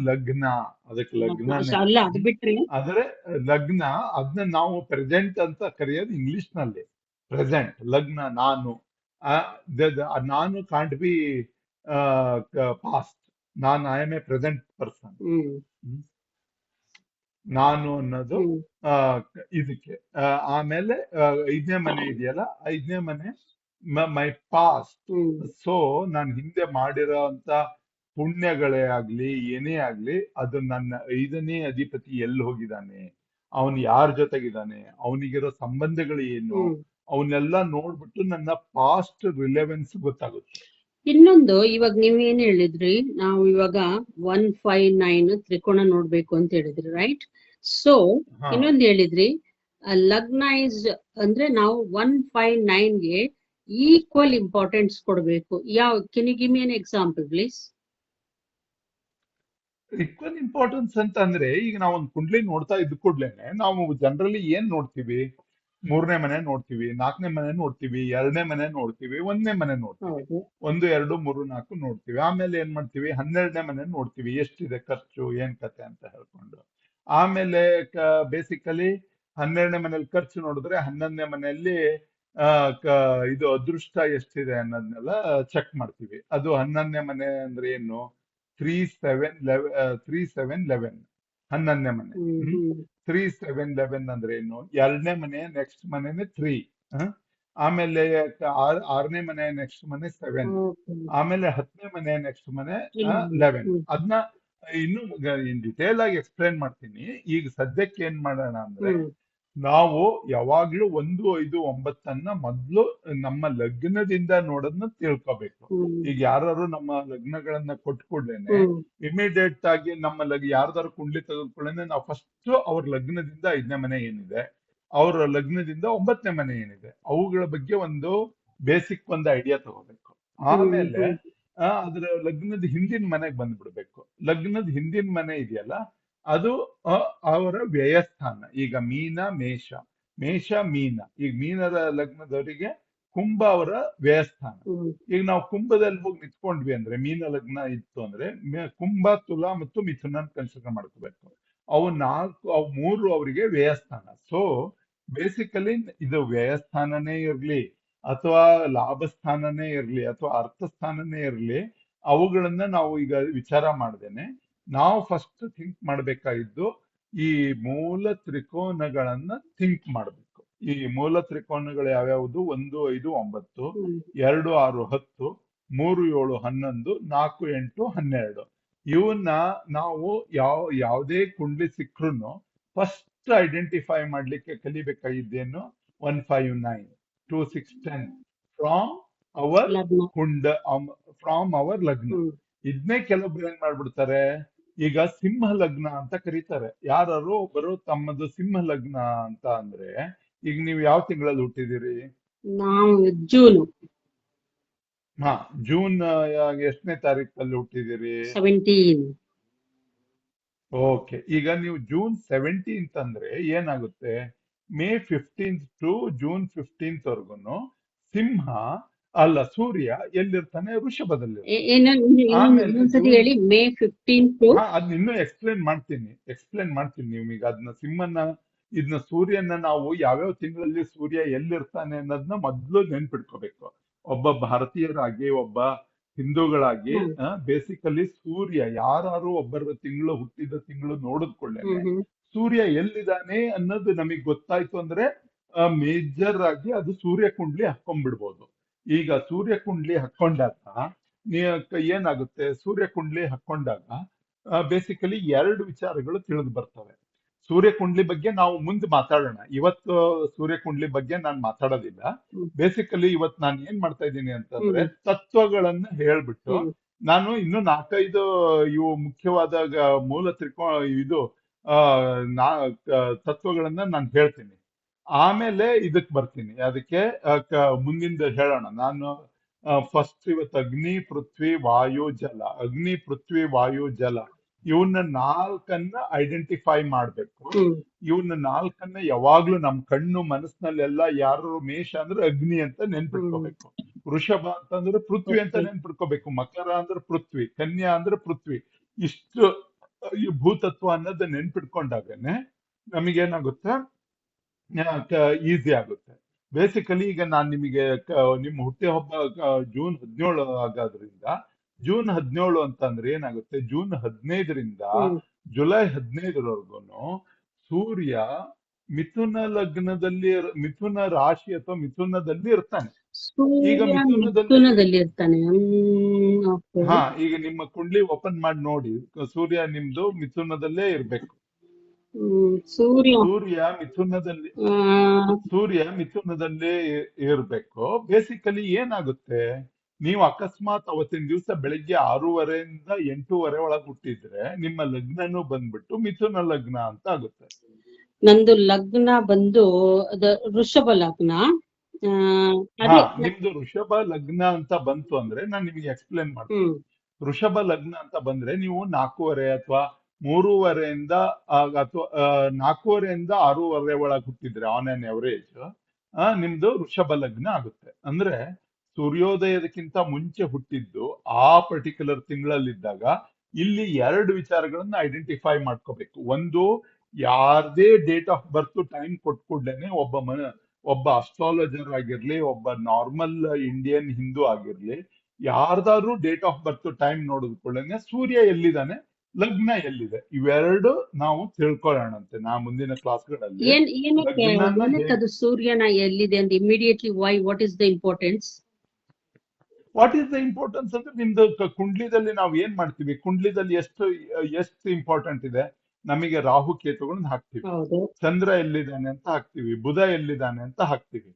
ಲಗ್ನ, ಅದಕ್ಕೆ ಲಗ್ನನೇ. ಅಲ್ಲ ಅದು ಬಿಟ್ರೆ ಆದ್ರೆ ಲಗ್ನ ಅದನ್ನ ನಾವು ಪ್ರೆಸೆಂಟ್ ಅಂತ ಕರೆಯೋದು ಇಂಗ್ಲಿಷ್ ನಲ್ಲಿ. ಪ್ರೆಸೆಂಟ್ ಲಗ್ನ ನಾನು. ಆ, ನಾನು ಕಾಂಟ್ ಬಿ ಪಾಸ್ಟ್. ನಾನು I am a present person. Hmm ನಾನು ಅನ್ನೋದು ಹ್ಮ್ ಇದಕ್ಕೆ. ಆಮೇಲೆ 5ನೇ ಮನೆ ಇದೆಯಲ್ಲ, 5ನೇ ಮನೆ ಮೈ ಪಾಸ್ಟ್. ಹ್ಮ್ ಸೊ ನಾನು ಹಿಂದೆ ಮಾಡಿರೋ ಅಂತ ಪುಣ್ಯಗಳೇ ಆಗ್ಲಿ ಏನೇ ಆಗ್ಲಿ, ಅದು ನನ್ನ 5ನೇ ಅಧಿಪತಿ ಎಲ್ಲಿ ಹೋಗಿದ್ದಾನೆ, ಅವನು ಯಾರ ಜೊತೆಗಿದ್ದಾನೆ, ಅವನಿಗಿರೋ ಸಂಬಂಧಗಳು ಏನು, ಹ್ಮ್. ಅವನ್ನೆಲ್ಲ ನೋಡ್ಬಿಟ್ಟು ನನ್ನ ಪಾಸ್ಟ್ ರಿಲೆವೆನ್ಸ್ ಗೊತ್ತಾಗುತ್ತೆ. ಇನ್ನೊಂದು ಇವಾಗ ನೀವ್ ಏನ್ ಹೇಳಿದ್ರಿ, ನಾವು ಇವಾಗ 159 ತ್ರಿಕೋಣ ನೋಡ್ಬೇಕು ಅಂತ ಹೇಳಿದ್ರಿ, ರೈಟ್? ಸೊ ಹಾ, ಇನ್ನೊಂದು ಹೇಳಿದ್ರಿ, ಲಗ್ನ ಇಸ್ ಅಂದ್ರೆ ನಾವು 159ಗೆ ಈಕ್ವಲ್ ಇಂಪಾರ್ಟೆನ್ಸ್ ಕೊಡ್ಬೇಕು. ಯಾವ can you give me an example please? Equal importance ಅಂತ ಅಂದ್ರೆ, ಈಗ ನಾವು ಒಂದು ಕುಂಡ್ಲಿ ನೋಡ್ತಾ ಇದ್ದ ಕೂಡ್ಲೇನೆ ನಾವು ಜನರಲಿ ಏನ್ ನೋಡ್ತೀವಿ? 3ನೇ ಮನೆ ನೋಡ್ತೀವಿ, 4ನೇ ಮನೆ ನೋಡ್ತೀವಿ, 2ನೇ ಮನೆ ನೋಡ್ತೀವಿ, 1ನೇ ಮನೆ ನೋಡ್ತೀವಿ. ಹೌದು. 1, 2, 3, 4 ನೋಡ್ತೀವಿ. ಆಮೇಲೆ ಏನ್ ಮಾಡ್ತೀವಿ? 12ನೇ ಮನೆ ನೋಡ್ತೀವಿ, ಎಷ್ಟಿದೆ ಖರ್ಚು, ಏನ್ ಕತೆ ಅಂತ ಹೇಳ್ಕೊಂಡು. ಆಮೇಲೆ ಬೇಸಿಕಲಿ 12ನೇ ಮನೇಲಿ ಖರ್ಚು ನೋಡಿದ್ರೆ 11ನೇ ಮನೆಯಲ್ಲಿ ಇದು ಅದೃಷ್ಟ ಎಷ್ಟಿದೆ ಅನ್ನೋದನ್ನೆಲ್ಲ ಚೆಕ್ ಮಾಡ್ತೀವಿ. ಅದು 11ನೇ ಮನೆ ಅಂದ್ರೆ ಏನು? 3, 7, 11. 11ನೇ ಮನೆ. ಹ್ಮ್ ಹ್ಮ್ 3, 7, 11 ಅಂದ್ರೆ ಏನು? 2ನೇ ಮನೆ ನೆಕ್ಸ್ಟ್ ಮನೆನೇ 3. ಆಮೇಲೆ 6ನೇ ಮನೆ ನೆಕ್ಸ್ಟ್ ಮನೆ 7. ಓಕೆ. ಆಮೇಲೆ 10ನೇ ಮನೆ ನೆಕ್ಸ್ಟ್ ಮನೆ ಇಲ್ಲ. 11. ಹ್ಮ್ ಅದನ್ನ ಇನ್ನು ಇನ್ ಡಿಟೇಲ್ ಆಗಿ ಎಕ್ಸ್ಪ್ಲೈನ್ ಮಾಡ್ತೀನಿ. ಈಗ ಸದ್ಯಕ್ಕೆ ಏನ್ ಮಾಡೋಣ ಅಂದ್ರೆ, ಹ್ಮ್ ನಾವು ಯಾವಾಗ್ಲೂ 1, 5, 9 ಮೊದ್ಲು ನಮ್ಮ ಲಗ್ನದಿಂದ ನೋಡೋದನ್ನ ತಿಳ್ಕೊಬೇಕು. ಹ್ಮ್ ಈಗ ಯಾರು ನಮ್ಮ ಲಗ್ನಗಳನ್ನ ಕೊಟ್ಕೊಡ್ಲೇನೆ ಹ್ಮ್ ಇಮಿಡಿಯೇಟ್ ಆಗಿ ನಮ್ಮ ಯಾರ್ದಾರು ಕುಂಡ್ಲಿ ತೆಗೆದುಕೊಳ್ಳೇನೆ ನಾವು ಫಸ್ಟ್ ಅವ್ರ ಲಗ್ನದಿಂದ 5ನೇ ಮನೆ ಏನಿದೆ, ಅವ್ರ ಲಗ್ನದಿಂದ 9ನೇ ಮನೆ ಏನಿದೆ, ಅವುಗಳ ಬಗ್ಗೆ ಒಂದು ಬೇಸಿಕ್ ಒಂದು ಐಡಿಯಾ ತಗೋಬೇಕು. ಹ್ಮ್ ಆಮೇಲೆ ಹ್ಮ್ ಅದ್ರ ಲಗ್ನದ ಹಿಂದಿನ ಮನೆಗೆ ಬಂದ್ಬಿಡ್ಬೇಕು. ಲಗ್ನದ ಹಿಂದಿನ ಮನೆ ಇದೆಯಲ್ಲ, ಅದು ಅವರ ವ್ಯಯಸ್ಥಾನ. ಈಗ ಮೀನ ಮೇಷ, ಮೇಷ ಮೀನ. ಈಗ ಮೀನರ ಲಗ್ನದವರಿಗೆ ಕುಂಭ ಅವರ ವ್ಯಯಸ್ಥಾನ. ಹ್ಮ್ ಈಗ ನಾವು ಕುಂಭದಲ್ಲಿ ಹೋಗಿ ನಿಂತ್ಕೊಂಡ್ವಿ ಅಂದ್ರೆ, ಮೀನ ಲಗ್ನ ಇತ್ತು ಅಂದ್ರೆ ಕುಂಭ, ತುಲಾ ಮತ್ತು ಮಿಥುನ ಕನ್ಸಿಡರ್ ಮಾಡ್ಕೋಬೇಕು. ಅವು 3 ಅವರಿಗೆ ವ್ಯಯಸ್ಥಾನ. ಸೊ ಬೇಸಿಕಲಿ ಇದು ವ್ಯಯಸ್ಥಾನನೇ ಇರ್ಲಿ ಅಥವಾ ಲಾಭಸ್ಥಾನನೇ ಇರ್ಲಿ ಅಥವಾ ಅರ್ಥಸ್ಥಾನನೇ ಇರ್ಲಿ, ಅವುಗಳನ್ನ ನಾವು ಈಗ ವಿಚಾರ ಮಾಡ್ದೇನೆ ನಾವು ಫಸ್ಟ್ ಥಿಂಕ್ ಮಾಡ್ಬೇಕಾಗಿದ್ದು ಈ ಮೂಲ ತ್ರಿಕೋನಗಳನ್ನ ಥಿಂಕ್ ಮಾಡ್ಬೇಕು. ಈ ಮೂಲ ತ್ರಿಕೋನಗಳು ಯಾವ್ಯಾವುದು? 1, 5, 9, ಹ್ಮ್ 2, 6, 10, 3, 7, 11, 4, 8, 12. ಇವನ್ನ ನಾವು ಯಾವುದೇ ಕುಂಡ್ಲಿ ಸಿಕ್ರು ಫಸ್ಟ್ ಐಡೆಂಟಿಫೈ ಮಾಡ್ಲಿಕ್ಕೆ ಕಲಿಬೇಕಾಗಿದ್ದೇನು? 159, 2, 6, 10 ಫ್ರಾಮ್ ಅವರ್ ಲಗ್ನ. ಕುಂಡ, ಫ್ರಾಮ್ ಅವರ್ ಲಗ್ನ. ಹ್ಮ್ ಇದನ್ನೇ ಕೆಲವೊಬ್ರು ಏನ್ ಮಾಡ್ಬಿಡ್ತಾರೆ, ಈಗ ಸಿಂಹ ಲಗ್ನ ಅಂತ ಕರೀತಾರೆ. ಯಾರು ಒಬ್ಬರು ತಮ್ಮದು ಸಿಂಹ ಲಗ್ನ ಅಂತ ಅಂದ್ರೆ, ಈಗ ನೀವು ಯಾವ ತಿಂಗಳಲ್ಲಿ ಹುಟ್ಟಿದಿರಿ? ನಾವು ಜೂನ್ ಹಾ, ಜೂನ್ ಎಷ್ಟನೇ ತಾರೀಕಲ್ಲಿ ಹುಟ್ಟಿದಿರಿ? 17. ಓಕೆ. ಈಗ ನೀವು ಜೂನ್ 17 ಅಂದ್ರೆ ಏನಾಗುತ್ತೆ? ಮೇ 15 ಟು ಜೂನ್ 15 ವರ್ಗುನು ಸಿಂಹ ಅಲ್ಲ, ಸೂರ್ಯ ಎಲ್ಲಿರ್ತಾನೆ? ವೃಷಭದಲ್ಲಿರ್ತಾನೆ. ಆಮೇಲೆ ಇನ್ನೊಂದ್ಸತಿ ಹೇಳಿ. ಮೇ 15 ಅದ್ನ ಇನ್ನೂ ಎಕ್ಸ್ಪ್ಲೇನ್ ಮಾಡ್ತೀನಿ ನಿಮಗೆ ಅದನ್ನ. ಇದನ್ನ ಸೂರ್ಯನ ನಾವು ಯಾವ್ಯಾವ ತಿಂಗಳಲ್ಲಿ ಸೂರ್ಯ ಎಲ್ಲಿರ್ತಾನೆ ಅನ್ನೋದನ್ನ ಮೊದ್ಲು ನೆನ್ಪಿಟ್ಕೋಬೇಕು. ಒಬ್ಬ ಭಾರತೀಯರಾಗಿ, ಒಬ್ಬ ಹಿಂದೂಗಳಾಗಿ, ಹ್ಮ್ ಬೇಸಿಕಲಿ ಸೂರ್ಯ ಯಾರು ಒಬ್ಬರ ತಿಂಗಳು, ಹುಟ್ಟಿದ ತಿಂಗಳು ಹ್ಮ್ ನೋಡಿದ್ಕೊಳ್ಳೇನೆ ಹ್ಮ್ ಸೂರ್ಯ ಎಲ್ಲಿದ್ದಾನೆ ಅನ್ನೋದು ನಮಗ್ ಗೊತ್ತಾಯ್ತು ಅಂದ್ರೆ ಮೇಜರ್ ಆಗಿ ಅದು ಸೂರ್ಯ ಕುಂಡ್ಲಿ ಹಾಕೊಂಡ್ಬಿಡ್ಬೋದು. ಈಗ ಸೂರ್ಯ ಕುಂಡ್ಲಿ ಹಾಕೊಂಡಾಗ ಏನಾಗುತ್ತೆ? ಸೂರ್ಯ ಕುಂಡ್ಲಿ ಹಾಕೊಂಡಾಗ ಬೇಸಿಕಲಿ ಎರಡು ವಿಚಾರಗಳು ತಿಳಿದು ಬರ್ತವೆ. ಸೂರ್ಯ ಕುಂಡ್ಲಿ ಬಗ್ಗೆ ನಾವು ಮುಂದೆ ಮಾತಾಡೋಣ. ಇವತ್ತು ಸೂರ್ಯ ಕುಂಡ್ಲಿ ಬಗ್ಗೆ ನಾನು ಮಾತಾಡೋದಿಲ್ಲ. ಹ್ಮ್ ಬೇಸಿಕಲಿ ಇವತ್ತು ನಾನು ಏನ್ ಮಾಡ್ತಾ ಇದ್ದೀನಿ ಅಂತಂದ್ರೆ ಹ್ಮ್ ತತ್ವಗಳನ್ನ ಹೇಳ್ಬಿಟ್ಟು, ಹ್ಮ್ ನಾನು ಇನ್ನು 4-5 ಇವು ಮುಖ್ಯವಾದ ಮೂಲ ಇದು ಆ ನಾ ತತ್ವಗಳನ್ನ ನಾನು ಹೇಳ್ತೀನಿ. ಆಮೇಲೆ ಇದಕ್ ಬರ್ತೀನಿ. ಅದಕ್ಕೆ ಮುಂದಿಂದ ಹೇಳೋಣ. ನಾನು ಫಸ್ಟ್ ಇವತ್ತು ಅಗ್ನಿ, ಪೃಥ್ವಿ, ವಾಯು, ಜಲ. ಅಗ್ನಿ, ಪೃಥ್ವಿ, ವಾಯು, ಜಲ ಇವನ್ನ 4 ಐಡೆಂಟಿಫೈ ಮಾಡ್ಬೇಕು. ಹ್ಮ್ ಇವನ್ನ 4 ಯಾವಾಗ್ಲೂ ನಮ್ ಕಣ್ಣು ಮನಸ್ಸಿನಲ್ಲೆಲ್ಲ, ಯಾರು ಮೇಷ ಅಂದ್ರೆ ಅಗ್ನಿ ಅಂತ ಹ್ಮ್ ನೆನ್ಪಿಟ್ಕೋಬೇಕು, ವೃಷಭ ಅಂತಂದ್ರೆ ಪೃಥ್ವಿ ಅಂತ ಓಕೆ. ನೆನ್ಪಿಟ್ಕೋಬೇಕು, ಮಕರ ಅಂದ್ರೆ ಪೃಥ್ವಿ, ಕನ್ಯಾ ಅಂದ್ರೆ ಪೃಥ್ವಿ. ಇಷ್ಟು ಈ ಭೂತತ್ವ ಅನ್ನೋದು ನೆನ್ಪಿಟ್ಕೊಂಡಾಗನೆ ನಮಗೇನಾಗುತ್ತೆ? ಈಸಿ ಆಗುತ್ತೆ. ಬೇಸಿಕಲಿ ಈಗ ನಾನು ನಿಮಗೆ ನಿಮ್ಮ ಹುಟ್ಟಿ ಹಬ್ಬ ಜೂನ್ 17 ಆಗೋದ್ರಿಂದ, ಜೂನ್ 17 ಅಂತಂದ್ರೆ ಏನಾಗುತ್ತೆ? ಜೂನ್ 15ರಿಂದ ಹ್ಮ್ ಜುಲೈ 15ರವರೆಗೂ ಸೂರ್ಯ ಮಿಥುನ ಲಗ್ನದಲ್ಲಿ, ಮಿಥುನ ರಾಶಿ ಅಥವಾ ಮಿಥುನದಲ್ಲಿ ಇರ್ತಾನೆ. ಈಗ ಸೂರ್ಯ ಮಿಥುನದಲ್ಲಿ, ಮಿಥುನದಲ್ಲಿ ಇರ್ತಾನೆ. ಓಕೆ. ಈಗ ನಿಮ್ಮ ಕುಂಡ್ಲಿ ಓಪನ್ ಮಾಡಿ ನೋಡಿ, ಸೂರ್ಯ ನಿಮ್ದು ಮಿಥುನದಲ್ಲೇ ಇರ್ಬೇಕು. ಸೂರ್ಯ ಸೂರ್ಯ ಮಿಥುನದಲ್ಲಿ, ಆ, ಇರ್ಬೇಕು. ಬೇಸಿಕಲಿ ಏನಾಗುತ್ತೆ? ನೀವು ಅಕಸ್ಮಾತ್ ಅವತ್ತಿನ ದಿವಸ ಬೆಳಿಗ್ಗೆ 6:30 ಇಂದ 8:30 ಒಳಗೆ ಹುಟ್ಟಿದ್ರೆ ನಿಮ್ಮ ಲಗ್ನನು ಬಂದ್ಬಿಟ್ಟು ಮಿಥುನ ಲಗ್ನ ಅಂತ ಆಗುತ್ತೆ. ನಂದು ಲಗ್ನ ಬಂದು ವೃಷಭ ಲಗ್ನ. ಆ, ಹಾ, ಅದೇ ನಿಮ್ದು ವೃಷಭ ಲಗ್ನ ಅಂತ ಬಂತು ಅಂದ್ರೆ ನಾನು ನಿಮಗೆ ಎಕ್ಸ್ಪ್ಲೇನ್ ಮಾಡ್ತೀನಿ. ಹ್ಮ್ ವೃಷಭ ಲಗ್ನ ಅಂತ ಬಂದ್ರೆ ನೀವು 4:30 ಅಥವಾ 3:30 ಅಥವಾ 4:30 6:30 ಒಳಗೆ ಹುಟ್ಟಿದ್ರೆ ಆನ್ ಆನ್ ಎವರೇಜ್ ನಿಮ್ದು ವೃಷಭ ಲಗ್ನ ಆಗುತ್ತೆ. ಅಂದ್ರೆ ಸೂರ್ಯೋದಯದಕ್ಕಿಂತ ಮುಂಚೆ ಹುಟ್ಟಿದ್ದು ಆ ಪರ್ಟಿಕ್ಯುಲರ್ ತಿಂಗಳಲ್ಲಿದ್ದಾಗ ಇಲ್ಲಿ 2 ವಿಚಾರಗಳನ್ನ ಐಡೆಂಟಿಫೈ ಮಾಡ್ಕೋಬೇಕು. ಒಂದು, ಯಾರದೇ ಡೇಟ್ ಆಫ್ ಬರ್ತ್ ಟೈಮ್ ಕೊಟ್ಕೊಡ್ಲೇನೆ ಒಬ್ಬ ಅಸ್ಟ್ರಾಲಜರ್ ಆಗಿರ್ಲಿ, ಒಬ್ಬ ನಾರ್ಮಲ್ ಇಂಡಿಯನ್ ಹಿಂದೂ ಆಗಿರ್ಲಿ, ಯಾರ್ದಾದ್ರೂ ಡೇಟ್ ಆಫ್ ಬರ್ತ್ ಟೈಮ್ ನೋಡಿದ್ಕೊಳ್ಳೇನೆ ಸೂರ್ಯ ಎಲ್ಲಿದ್ದಾನೆ, ಲಗ್ನ ಎಲ್ಲಿದೆ, ಇವೆರಡು ನಾವು ತಿಳ್ಕೊಳ್ಳೋಣಂತೆ ನಾ ಮುಂದಿನ ಕ್ಲಾಸ್ಗಳಲ್ಲಿ. ಏನಕ್ಕೆ ಲಗ್ನನ ಏನಕ್ಕೆ ಅದು ಸೂರ್ಯನ ಎಲ್ಲಿದೆ ಅಂತ immediately why what is the importance? What is the importance ಅಂದ್ರೆ ನಿಮ್ದು ಕುಂಡ್ಲಿದಲ್ಲಿ ನಾವು ಏನ್ ಮಾಡ್ತೀವಿ? ಕುಂಡ್ಲಿದಲ್ಲಿ ಎಷ್ಟು ಇಂಪಾರ್ಟೆಂಟ್ ಇದೆ ನಮಗೆ? ರಾಹು ಕೇತುಗಳನ್ನ ಹಾಕ್ತಿವಿ, ಹೌದು. ಚಂದ್ರ ಎಲ್ಲಿದ್ದಾನೆ ಅಂತ ಹಾಕ್ತಿವಿ, ಬುಧ ಎಲ್ಲಿದ್ದಾನೆ ಅಂತ ಹಾಕ್ತಿವಿ,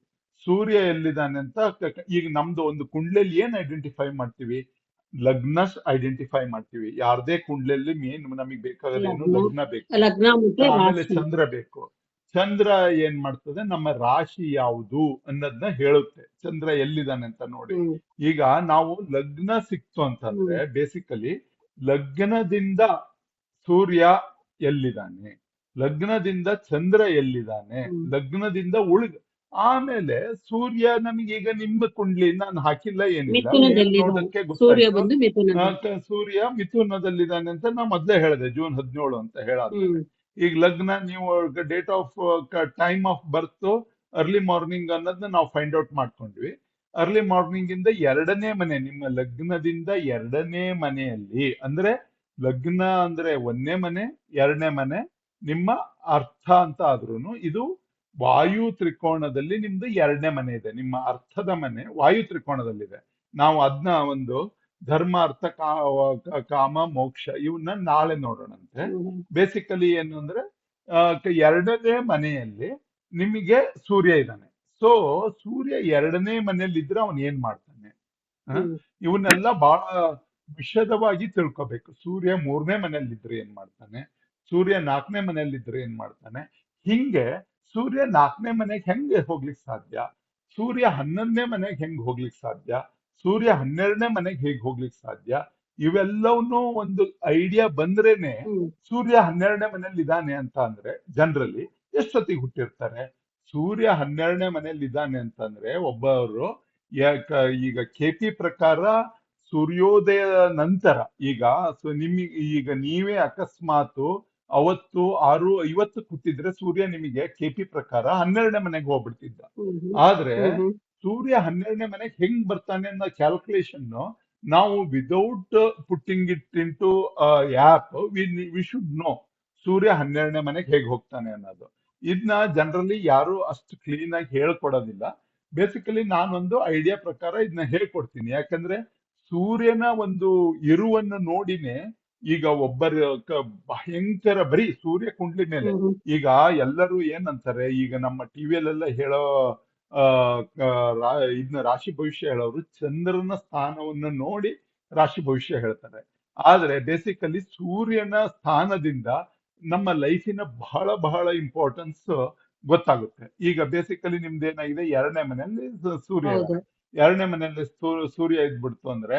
ಸೂರ್ಯ ಎಲ್ಲಿದ್ದಾನೆ ಅಂತ ಈಗ ನಮ್ದು ಒಂದು ಕುಂಡ್ಲಿಯಲ್ಲಿ ಏನ್ ಐಡೆಂಟಿಫೈ ಮಾಡ್ತೀವಿ? ಲಗ್ನ ಐಡೆಂಟಿಫೈ ಮಾಡ್ತೀವಿ. ಯಾರದೇ ಕುಂಡ್ಲಿಯಲ್ಲಿ ಮೇನ್ ನಮಗೆ ಬೇಕಾಗೋದೇನು? ಲಗ್ನ ಲಗ್ನ ಬೇಕು. ಲಗ್ನ ಮತ್ತೆ ಆಮೇಲೆ ರಾಶಿ. ಚಂದ್ರ ಬೇಕು. ಚಂದ್ರ ಏನ್ ಮಾಡ್ತದೆ? ನಮ್ಮ ರಾಶಿ ಯಾವುದು ಅನ್ನೋದನ್ನ ಹೇಳುತ್ತೆ, ಚಂದ್ರ ಎಲ್ಲಿದ್ದಾನೆ ಅಂತ ನೋಡಿ. ಹ್ಮ್ ಈಗ ನಾವು ಲಗ್ನ ಸಿಕ್ತು ಅಂತಂದ್ರೆ ಬೇಸಿಕಲಿ ಲಗ್ನದಿಂದ ಸೂರ್ಯ ಎಲ್ಲಿದ್ದಾನೆ, ಲಗ್ನದಿಂದ ಚಂದ್ರ ಎಲ್ಲಿದ್ದಾನೆ, ಹ್ಮ್ ಲಗ್ನದಿಂದ ಆಮೇಲೆ ಸೂರ್ಯ ನಮಗೆ, ಈಗ ನಿಮ್ಮ ಕುಂಡ್ಲಿ ನಾನು ಹಾಕಿಲ್ಲ, ಏನಿಲ್ಲ, ಮೇಲ್ ಮಿಥುನದಲ್ಲಿ ನೋಡಕ್ಕೆ ಸೂರ್ಯ ಗೊತ್ತಾಯ್ತು. ಬಂದು ಮಿಥುನದಲ್ಲಿ. ಸೂರ್ಯ ಮಿಥುನದಲ್ಲಿದ್ದಾನೆ ಅಂತ ನಾ ಮೊದ್ಲೇ ಹೇಳಿದೆ, ಜೂನ್ 17 ಅಂತ ಹೇಳಾದ್ಮೇಲೆ. ಹ್ಮ್ ಈಗ ಲಗ್ನ ನೀವು date of time of birth early morning ಅನ್ನೋದನ್ನ ನಾವು ಫೈಂಡ್ ಔಟ್ ಮಾಡ್ಕೊಂಡ್ವಿ. ಅರ್ಲಿ ಮಾರ್ನಿಂಗ್ ಇಂದ 2ನೇ ಮನೆ, ನಿಮ್ಮ ಲಗ್ನದಿಂದ 2ನೇ ಮನೆಯಲ್ಲಿ, ಅಂದ್ರೆ ಲಗ್ನ ಅಂದ್ರೆ 1ನೇ ಮನೆ, 2ನೇ ಮನೆ ನಿಮ್ಮ ಅರ್ಥ ಅಂತ ಆದ್ರೂನು, ಇದು ವಾಯು ತ್ರಿಕೋಣದಲ್ಲಿ ನಿಮ್ದು 2ನೇ ಮನೆ ಇದೆ. ನಿಮ್ಮ ಅರ್ಥದ ಮನೆ ವಾಯು ತ್ರಿಕೋಣದಲ್ಲಿದೆ. ನಾವು ಅದನ್ನ ಒಂದು ಧರ್ಮ, ಅರ್ಥ, ಕಾಮ, ಮೋಕ್ಷ ಇವನ್ನ ನಾಳೆ ನೋಡೋಣಂತೆ. ಹ್ಮ್ ಬೇಸಿಕಲಿ ಏನು ಅಂದ್ರೆ 2ನೇ ಮನೆಯಲ್ಲಿ ನಿಮಗೆ ಸೂರ್ಯ ಇದ್ದಾನೆ. ಸೊ ಸೂರ್ಯ 2ನೇ ಮನೆಯಲ್ಲಿ ಇದ್ರೆ ಅವನ್ ಏನ್ ಮಾಡ್ತಾನೆ? ಹ್ಮ್ ಇವನ್ನೆಲ್ಲ ಬಹಳ ವಿಶದವಾಗಿ ತಿಳ್ಕೊಬೇಕು. ಸೂರ್ಯ 3ನೇ ಮನೆಯಲ್ಲಿದ್ರೆ ಏನ್ ಮಾಡ್ತಾನೆ, ಸೂರ್ಯ 4ನೇ ಮನೆಯಲ್ಲಿದ್ರೆ ಏನ್ ಮಾಡ್ತಾನೆ, ಹಿಂಗೆ ಸೂರ್ಯ 4ನೇ ಮನೆಗೆ ಹೆಂಗೆ ಹೋಗ್ಲಿಕ್ಕೆ ಸಾಧ್ಯ, ಸೂರ್ಯ 11ನೇ ಮನೆಗೆ ಹೆಂಗ್ ಹೋಗ್ಲಿಕ್ಕೆ ಸಾಧ್ಯ, ಸೂರ್ಯ 12ನೇ ಮನೆಗೆ ಹೇಗ್ ಹೋಗ್ಲಿಕ್ಕೆ ಸಾಧ್ಯ, ಇವೆಲ್ಲವನ್ನೂ ಒಂದು ಐಡಿಯಾ ಬಂದ್ರೇನೆ ಹ್ಮ್ ಸೂರ್ಯ 12ನೇ ಮನೆಯಲ್ಲಿ ಇದ್ದಾನೆ ಅಂತ ಅಂದ್ರೆ ಜನರಲಿ ಎಷ್ಟೊತ್ತಿಗೆ ಹುಟ್ಟಿರ್ತಾರೆ? ಸೂರ್ಯ 12ನೇ ಮನೆಯಲ್ಲಿ ಇದ್ದಾನೆ ಅಂತಂದ್ರೆ ಒಬ್ಬರು ಈಗ ಕೆಪಿ ಪ್ರಕಾರ ಸೂರ್ಯೋದಯ ನಂತರ ಈಗ ನಿಮಗೆ ಈಗ ನೀವೇ ಅಕಸ್ಮಾತ್ ಅವತ್ತು 6:50 ಕೂತಿದ್ರೆ ಸೂರ್ಯ ನಿಮಗೆ ಕೆಪಿ ಪ್ರಕಾರ 12ನೇ ಮನೆಗೆ ಹೋಗ್ಬಿಡ್ತಿದ್ದ. ಹ್ಮ್ ಹ್ಮ್ ಆದ್ರೆ ಹ್ಮ್ ಹ್ಮ್ ಸೂರ್ಯ 12ನೇ ಮನೆಗೆ ಹೆಂಗ್ ಬರ್ತಾನೆ ಅನ್ನೋ ಕ್ಯಾಲ್ಕುಲೇಷನ್ ನಾವು without putting it in to app we should know Surya 12ನೇ ಮನೆಗೆ ಹೇಗೆ ಹೋಗ್ತಾನೆ ಅನ್ನೋದು. ಇದನ್ನ ಜನರಲಿ ಯಾರು ಅಷ್ಟು ಕ್ಲೀನ್ ಆಗಿ ಹೇಳ್ಕೊಡೋದಿಲ್ಲ. ಬೇಸಿಕಲಿ ನಾನೊಂದು ಐಡಿಯಾ ಪ್ರಕಾರ ಇದನ್ನ ಹೇಳ್ಕೊಡ್ತೀನಿ. ಯಾಕಂದ್ರೆ ಸೂರ್ಯನ ಒಂದು ಇರುವನ್ನು ನೋಡಿನೇ ಈಗ ಒಬ್ಬರ ಭಯಂಕರ ಬರೀ ಸೂರ್ಯ ಕುಂಡ್ಲಿ ಮೇಲೆ ಹ್ಮ್ ಹ್ಮ್ ಈಗ ಎಲ್ಲರೂ ಏನಂತಾರೆ, ಈಗ ನಮ್ಮ ಟಿವಿಯಲ್ಲೆಲ್ಲ ಹೇಳೋ ಆ ಇದನ್ನ ರಾಶಿ ಭವಿಷ್ಯ ಹೇಳೋರು ಚಂದ್ರನ ಸ್ಥಾನವನ್ನು ನೋಡಿ ರಾಶಿ ಭವಿಷ್ಯ ಹೇಳ್ತಾರೆ. ಆದ್ರೆ ಬೇಸಿಕಲಿ ಸೂರ್ಯನ ಸ್ಥಾನದಿಂದ ನಮ್ಮ ಲೈಫಿನ ಬಹಳ ಬಹಳ ಇಂಪಾರ್ಟೆನ್ಸ್ ಗೊತ್ತಾಗುತ್ತೆ. ಈಗ ಬೇಸಿಕಲಿ ನಿಮ್ದು ಏನಾಗಿದೆ, 2ನೇ ಮನೆಯಲ್ಲಿ ಸೂರ್ಯ ಹೌದು. ಇದ್ದಾನೆ. 2ನೇ ಮನೆಯಲ್ಲಿ ಸೂರ್ಯ ಇದ್ಬಿಡ್ತು ಅಂದ್ರೆ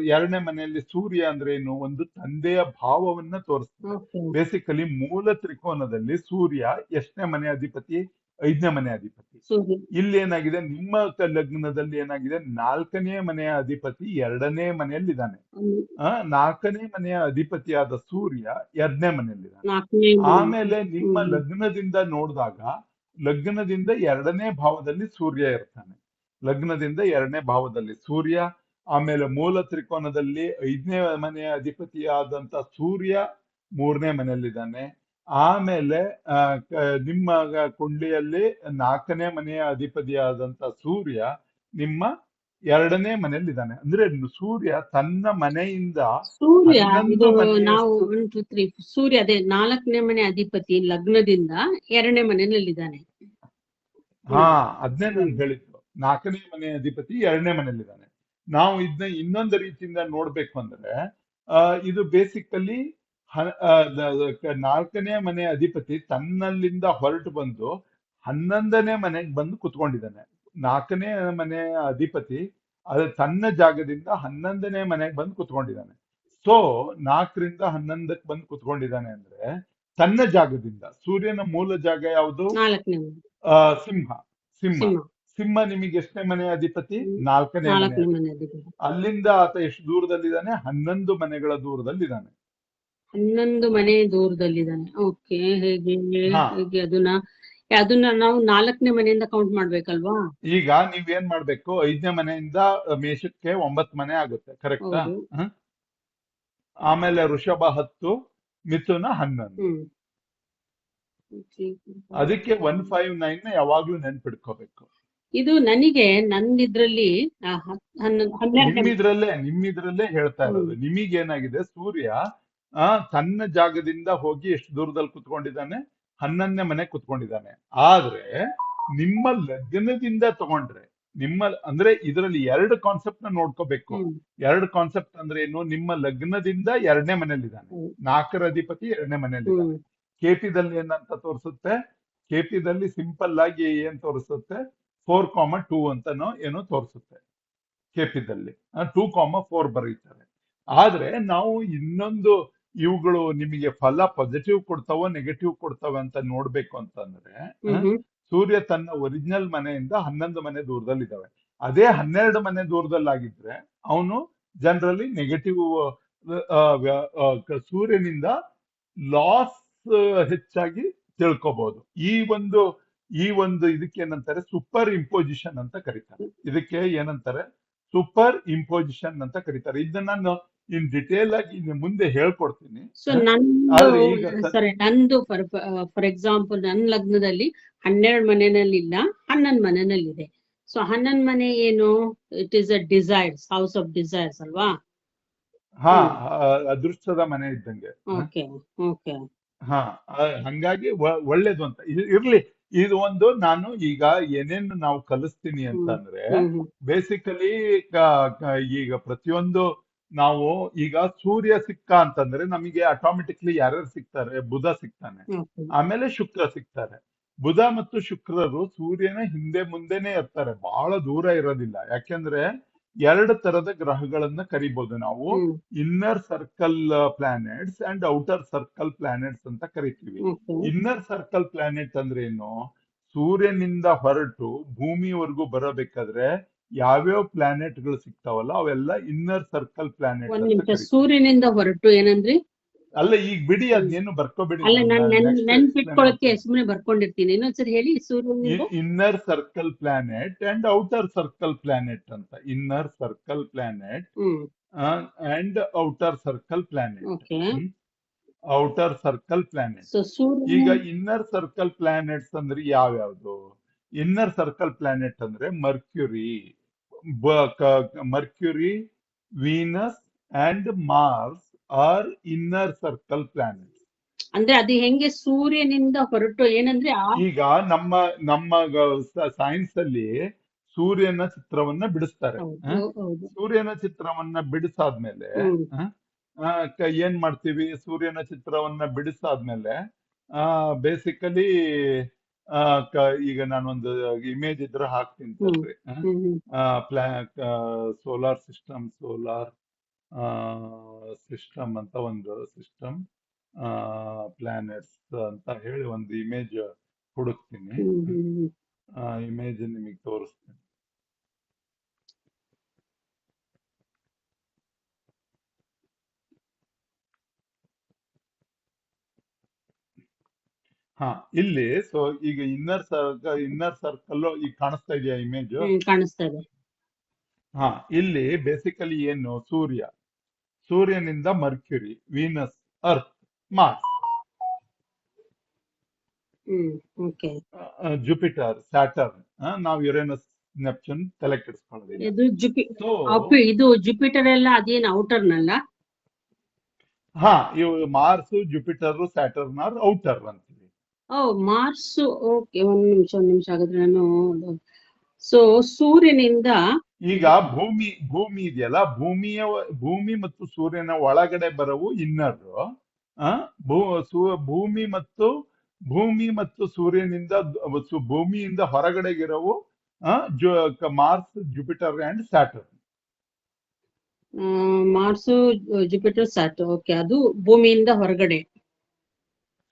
2ನೇ ಮನೆಯಲ್ಲಿ ಸೂರ್ಯ ಅಂದ್ರೆ ಏನು, ಒಂದು ತಂದೆಯ ಭಾವವನ್ನ ತೋರಿಸ್ತದೆ. ಓಕೆ. ಬೇಸಿಕಲಿ ಮೂಲ ತ್ರಿಕೋನದಲ್ಲಿ ಸೂರ್ಯ ಎಷ್ಟನೇ ಮನೆ ಅಧಿಪತಿ? 5ನೇ ಮನೆ ಅಧಿಪತಿ. ಸೂರ್ಯ. ಇಲ್ಲಿ ಏನಾಗಿದೆ, ನಿಮ್ಮ ಲಗ್ನದಲ್ಲಿ ಏನಾಗಿದೆ, 4ನೇ ಮನೆಯ ಅಧಿಪತಿ 2ನೇ ಮನೆಯಲ್ಲಿದ್ದಾನೆ. ಹ್ಮ್. 4ನೇ ಮನೆಯ ಅಧಿಪತಿಯಾದ ಸೂರ್ಯ 2ನೇ ಮನೆಯಲ್ಲಿದ್ದಾನೆ. 4ನೇ ಮನೆ. ಆಮೇಲೆ ನಿಮ್ಮ ಹ್ಮ್ ಲಗ್ನದಿಂದ ನೋಡಿದಾಗ ಲಗ್ನದಿಂದ 2ನೇ ಭಾವದಲ್ಲಿ ಸೂರ್ಯ ಇರ್ತಾನೆ. ಲಗ್ನದಿಂದ 2ನೇ ಭಾವದಲ್ಲಿ ಸೂರ್ಯ. ಆಮೇಲೆ ಮೂಲ ತ್ರಿಕೋನದಲ್ಲಿ 5ನೇ ಮನೆಯ ಅಧಿಪತಿಯಾದಂತ ಸೂರ್ಯ 3ನೇ ಮನೆಯಲ್ಲಿದ್ದಾನೆ. ಆಮೇಲೆ ನಿಮ್ಮ ಕುಂಡ್ಲಿಯಲ್ಲಿ 4ನೇ ಮನೆಯ ಅಧಿಪತಿಯಾದಂತ ಸೂರ್ಯ ನಿಮ್ಮ 2ನೇ ಮನೆಯಲ್ಲಿದ್ದಾನೆ. ಅಂದ್ರೆ ಸೂರ್ಯ ತನ್ನ ಮನೆಯಿಂದ ಸೂರ್ಯ ಇದು 11 ನಾವು ಮನೆಯಷ್ಟು 1 2 3 ಸೂರ್ಯ ಅದೇ 4ನೇ ಮನೆ ಅಧಿಪತಿ ಲಗ್ನದಿಂದ 2ನೇ ಮನೆಯಲ್ಲಿದ್ದಾನೆ. ಹಾ, ಹ್ಮ್ ಅದನ್ನೇ ಹ್ಮ್ ನಾನು ಹೇಳಿದ್ದು. 4ನೇ ಮನೆ ಅಧಿಪತಿ 2ನೇ ಮನೆಯಲ್ಲಿದ್ದಾನೆ. ನಾವು ಇದನ್ನ ಇನ್ನೊಂದು ರೀತಿಯಿಂದ ನೋಡ್ಬೇಕು ಅಂದ್ರೆ ಇದು ಬೇಸಿಕಲಿ 4ನೇ ಮನೆ ಅಧಿಪತಿ ತನ್ನಲ್ಲಿಂದ ಹೊರಟು ಬಂದು 11ನೇ ಮನೆಗೆ ಬಂದು ಕುತ್ಕೊಂಡಿದ್ದಾನೆ. 4ನೇ ಮನೆಯ ಅಧಿಪತಿ ಅದು ತನ್ನ ಜಾಗದಿಂದ 11ನೇ ಮನೆಗೆ ಬಂದು ಕುತ್ಕೊಂಡಿದ್ದಾನೆ. ಸೊ 4ರಿಂದ 11ಕ್ಕೆ ಬಂದು ಕುತ್ಕೊಂಡಿದ್ದಾನೆ ಅಂದ್ರೆ ತನ್ನ ಜಾಗದಿಂದ. ಸೂರ್ಯನ ಮೂಲ ಜಾಗ ಯಾವುದು? 4ನೇ ಮನೆ ಸಿಂಹ. ಸಿಂಹ ಸಿಂಹ. ಸಿಂಹ ನಿಮಗೆ ಎಷ್ಟನೇ ಮನೆ ಅಧಿಪತಿ? ಹ್ಮ್ 4ನೇ ಮನೆ 4ನೇ ಮನೆ ಅಧಿಪತಿ. ಅಧಿಪತಿ. ಅಲ್ಲಿಂದ ಆತ ಎಷ್ಟು ದೂರದಲ್ಲಿದ್ದಾನೆ? 11 ಮನೆಗಳ ದೂರದಲ್ಲಿದ್ದಾನೆ. 11 ಮನೆ ದೂರದಲ್ಲಿದ್ದಾನೆ. ಓಕೆ. ಹೇಗೆ ಹಾ, ಹೇಗೆ ಅದನ್ನ ನಾವು 4ನೇ ಮನೆಯಿಂದ ಕೌಂಟ್ ಮಾಡ್ಬೇಕಲ್ವಾ? ಈಗ ನೀವೇನ್ ಮಾಡ್ಬೇಕು, 5ನೇ ಮನೆಯಿಂದ ಮೇಷಕ್ಕೆ 9 ಮನೆ ಆಗುತ್ತೆ, ಕರೆಕ್ಟಾ? ಹೌದು. ಆಮೇಲೆ ವೃಷಭ 10, ಮಿಥುನ 11. ಹ್ಮ್ ಅದಕ್ಕೆ 159 ಯಾವಾಗ್ಲೂ ನೆನ್ಪಿಡ್ಕೋಬೇಕು. ಇದು ನನಗೆ ನಂದಿದ್ರಲ್ಲಿ 12ನೇ. ನಿಮ್ಮಿದ್ರಲ್ಲೇ ಹೇಳ್ತಾ ಇರೋದು. ನಿಮಗೇನಾಗಿದೆ, ಸೂರ್ಯ ತನ್ನ ಜಾಗದಿಂದ ಹೋಗಿ ಎಷ್ಟು ದೂರದಲ್ಲಿ ಕುತ್ಕೊಂಡಿದ್ದಾನೆ? 11ನೇ ಮನೆ ಕುತ್ಕೊಂಡಿದ್ದಾನೆ. ಆದ್ರೆ ನಿಮ್ಮ ಲಗ್ನದಿಂದ ತಗೊಂಡ್ರೆ ಅಂದ್ರೆ ಇದರಲ್ಲಿ 2 ಕಾನ್ಸೆಪ್ಟ್ ನ ನೋಡ್ಕೋಬೇಕು. 2 ಕಾನ್ಸೆಪ್ಟ್ ಅಂದ್ರೆ ಏನು? ನಿಮ್ಮ ಲಗ್ನದಿಂದ 2ನೇ ಮನೆಯಲ್ಲಿದ್ದಾನೆ, 4ರ ಅಧಿಪತಿ 2ನೇ ಮನೆಯಲ್ಲಿದ್ದಾನೆ. ಕೆಪಿದಲ್ಲಿ ಏನಂತ ತೋರಿಸುತ್ತೆ? ಕೆಪಿದಲ್ಲಿ ಸಿಂಪಲ್ ಆಗಿ ಏನ್ ತೋರಿಸುತ್ತೆ? 4,2 ಅಂತನೋ ಏನೋ ತೋರಿಸುತ್ತೆ. ಕೆಪಿದಲ್ಲಿ 2,4 ಬರೀತಾರೆ. ಆದ್ರೆ ನಾವು ಇನ್ನೊಂದು ಇವುಗಳು ನಿಮಗೆ ಫಲ ಪಾಸಿಟಿವ್ ಕೊಡ್ತಾವೋ ನೆಗೆಟಿವ್ ಕೊಡ್ತಾವ ಅಂತ ನೋಡ್ಬೇಕು ಅಂತಂದ್ರೆ ಸೂರ್ಯ ತನ್ನ ಒರಿಜಿನಲ್ ಮನೆಯಿಂದ 11 ಮನೆ ದೂರದಲ್ಲಿದ್ದಾವೆ. ಅದೇ 12 ಮನೆ ದೂರದಲ್ಲಾಗಿದ್ರೆ ಅವನು ಜನರಲಿ ನೆಗೆಟಿವ್ ಸೂರ್ಯನಿಂದ ಲಾಸ್ ಹೆಚ್ಚಾಗಿ ತಿಳ್ಕೋಬಹುದು. ಈ ಒಂದು ಇದಕ್ಕೆ ಏನಂತಾರೆ? ಸೂಪರ್ ಇಂಪೋಸಿಷನ್ ಅಂತ ಕರೀತಾರೆ. ಇದಕ್ಕೆ ಏನಂತಾರೆ? ಸೂಪರ್ ಇಂಪೋಸಿಷನ್ ಅಂತ ಕರೀತಾರೆ. ಇದನ್ನ ನಾನು ಇನ್ ಡಿಟೇಲ್ ಆಗಿ ಮುಂದೆ ಹೇಳ್ಕೊಡ್ತೀನಿ. ಸೊ ಆದ್ರೆ ಈಗ ನಂದು ಫಾರ್ ಎಕ್ಸಾಂಪಲ್ ನನ್ನ ಲಗ್ನದಲ್ಲಿ 12 ಮನೆಯಲ್ಲಿಲ್ಲ, 11 ಮನೆಯಲ್ಲಿದೆ. ಸೊ 11 ಮನೆ ಏನು? It is a desires, house of desires ಅಲ್ವಾ? ಹಾ, ಅದೃಷ್ಟದ ಮನೆ ಇದ್ದಂಗೆ. Okay okay. ಹಾ, ಹಂಗಾಗಿ ಒಳ್ಳೇದು ಅಂತ ಇರ್ಲಿ. ಇದು ಒಂದು ನಾನು ಈಗ ಏನೇನು ನಾವು ಕಲಿಸ್ತೀನಿ ಅಂತಂದ್ರೆ ಬೇಸಿಕಲಿ ಈಗ ಪ್ರತಿಯೊಂದು ನಾವು ಈಗ ಸೂರ್ಯ ಸಿಕ್ಕ ಅಂತಂದ್ರೆ ನಮಗೆ ಆಟೋಮೆಟಿಕ್ಲಿ ಯಾರ್ಯಾರು ಸಿಗ್ತಾರೆ? ಬುಧ ಸಿಗ್ತಾನೆ, ಆಮೇಲೆ ಶುಕ್ರ ಸಿಗ್ತಾರೆ. ಬುಧ ಮತ್ತು ಶುಕ್ರರು ಸೂರ್ಯನ ಹಿಂದೆ ಮುಂದೆನೆ ಇರ್ತಾರೆ, ಬಹಳ ದೂರ ಇರೋದಿಲ್ಲ. ಯಾಕೆಂದ್ರೆ 2 ತರದ ಗ್ರಹಗಳನ್ನ ಕರಿಬಹುದು ನಾವು. Inner circle planets and outer circle planets ಅಂತ ಕರಿತೀವಿ. ಇನ್ನರ್ ಸರ್ಕಲ್ ಪ್ಲಾನೆಟ್ ಅಂದ್ರೆ ಏನು? ಸೂರ್ಯನಿಂದ ಹೊರಟು ಭೂಮಿವರೆಗೂ ಬರಬೇಕಾದ್ರೆ ಯಾವ್ಯಾವ ಪ್ಲಾನೆಟ್ಗಳು ಸಿಗ್ತಾವಲ್ಲ ಅವೆಲ್ಲ ಇನ್ನರ್ ಸರ್ಕಲ್ ಪ್ಲಾನೆಟ್ ಒಂದ್ ಅಂತ ನಿಮಿಷ, ಕರಿತೀವಿ. ಸೂರ್ಯನಿಂದ ಹೊರಟು ಏನಂದ್ರಿ? ಅಲ್ಲ ಈಗ ಬಿಡಿ, ಹ್ಮ್. ಅದೇನು ಬರ್ಕೋಬಿಡಿ, ಅಲ್ಲ, ನಾನು ನಾನ್ ನೆಕ್ಸ್ಟ್ ಎಕ್ಸ್ಪ್ಲೇನ್ ನೆನ್ಪಿಟ್ಕೊಳಕ್ಕೆ ಮಾಡ್ತೀನಿ. ಸುಮ್ನೆ ಬರ್ಕೊಂಡಿರ್ತೀನಿ. ಇನ್ನೊಂದ್ಸರಿ ಹೇಳಿ, ಸೂರ್ಯನಿಂದ. Inner circle planet and outer circle planet ಅಂತ. Inner circle planet hmm. And outer circle planet. Okay. Outer circle planet. So ಈಗ ಸೂರ್ಯನ. ಇನ್ನರ್ ಸರ್ಕಲ್ ಪ್ಲಾನೆಟ್ಸ್ ಅಂದ್ರೆ ಯಾವ್ಯಾವ್ದು? ಇನ್ನರ್ ಸರ್ಕಲ್ ಪ್ಲಾನೆಟ್ ಅಂದ್ರೆ Mercury, Venus and Mars are inner circle planets. ಅಂದ್ರೆ ಅದು ಹೆಂಗೆ ಸೂರ್ಯನಿಂದ ಹೊರಟು ಏನಂದ್ರೆ ಈಗ ನಮ್ಮ ನಮ್ಮ ಸೈನ್ಸ್ ಅಲ್ಲಿ ಸೂರ್ಯನ ಚಿತ್ರವನ್ನ ಬಿಡಿಸ್ತಾರೆ. ಹೌದು, ಹೌದು. ಸೂರ್ಯನ ಚಿತ್ರವನ್ನ ಬಿಡಿಸಾದ್ಮೇಲೆ ಹ್ಮ್. ಆ, ಏನ್ ಮಾಡ್ತೀವಿ? ಸೂರ್ಯನ ಚಿತ್ರವನ್ನ ಬಿಡಿಸಾದ್ಮೇಲೆ ಬೇಸಿಕಲಿ ಈಗ ನಾನೊಂದು ಇಮೇಜ್ ಇದ್ರೆ ಹಾಕ್ತೀನಿ ಹ್ಮ್. ತಡ್ರಿ. ಹ್ಮ್. ಹ್ಮ್. ಸೋಲಾರ್ ಸಿಸ್ಟಮ್ ಅಂತ ಒಂದು ಸಿಸ್ಟಮ್, ಪ್ಲಾನೆಟ್ಸ್ ಅಂತ ಹೇಳಿ ಒಂದು ಇಮೇಜ್ ಹುಡುಕ್ತೀನಿ. ಹ್ಮ್. ಹ್ಮ್. ಇಮೇಜ್ ನಿಮಗೆ ತೋರಿಸ್ತೀನಿ. ಹಾ, ಇಲ್ಲಿ ಸೊ ಈಗ ಇನ್ನರ್ ಸರ್ಕಲ್ ಈಗ ಕಾಣಿಸ್ತಾ ಇದೆಯಾ ಇಮೇಜ್? ಹ್ಮ್, ಕಾಣಿಸ್ತಾ ಇದೆ. ಹಾ, ಇಲ್ಲಿ ಬೇಸಿಕಲಿ ಏನು? ಸೂರ್ಯನಿಂದ ಮರ್ಕ್ಯುರಿ, ವೀನಸ್, ಅರ್ತ್, ಮಾರ್ಸ್, ಹ್ಮ್. ಓಕೆ. ಜುಪಿಟರ್, ಸ್ಯಾಟರ್ನ್, ನಾವು ಯುರೇನಸ್, ನೆಪ್ಚೂನ್ ತಲೆ ಕೆಡಿಸ್ಕೊಳ್ಳೋದಿಲ್ಲ. ಇದು ಸೊ ಇದು ಜುಪಿಟರ್ ಎಲ್ಲ ಅದೇನು ಔಟರ್ನಲ್ಲ? ಹಾ, ಇವು Mars, Jupiter, Saturn are outer ಅಂತೀವಿ. ಓ, ಮಾರ್ಸ್. ಓಕೆ, ಒಂದ್ ನಿಮಿಷ ಹಾಗಾದ್ರೆ ನಾನು. ಸೊ ಸೂರ್ಯನಿಂದ. ಈಗ ಭೂಮಿ ಇದೆಯಲ್ಲ, ಭೂಮಿ ಮತ್ತು ಸೂರ್ಯನ ಒಳಗಡೆ ಬರವು ಇನ್ನರ್. ಭೂಮಿ ಮತ್ತು ಸೂರ್ಯನಿಂದ ಭೂಮಿಯಿಂದ ಹೊರಗಡೆಗಿರವು Mars, Jupiter and Saturn. Mars, Jupiter, Saturn. Okay, ಅದು ಭೂಮಿಯಿಂದ ಹೊರಗಡೆ.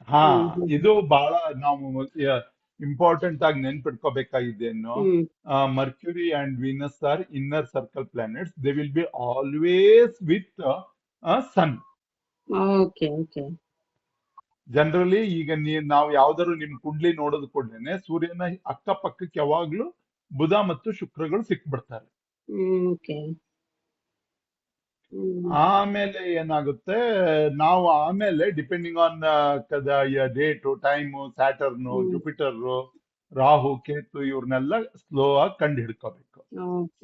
ಹಾ, ಹ್ಮ್. ಇದು ಬಹಳ ನಾವು ಇಂಪಾರ್ಟೆಂಟ್ ಆಗಿ ನೆನ್ಪಿಟ್ಕೋಬೇಕಾಗಿದ್ದೇನು? Hmm. Mercury and Venus are inner circle planets. They will be always with sun. Okay. Okay. Generally ಈಗ ನಾವು ಯಾವ್ದಾದ್ರು ನಿಮ್ ಕುಂಡ್ಲಿ ನೋಡೋದ್ ಕೂಡಲೇ ಸೂರ್ಯನ ಅಕ್ಕಪಕ್ಕಕ್ಕೆ ಯಾವಾಗ್ಲೂ ಬುಧ ಮತ್ತು ಶುಕ್ರಗಳು ಸಿಕ್ಬಿಡ್ತಾರೆ. ಓಕೆ. ಆಮೇಲೆ ಏನಾಗುತ್ತೆ, ನಾವು ಆಮೇಲೆ depending on date, time, Saturn, Jupiter, Rahu, Ketu ಇವ್ರನ್ನೆಲ್ಲ ಸ್ಲೋ ಆಗಿ ಕಂಡು ಹಿಡ್ಕೋಬೇಕು.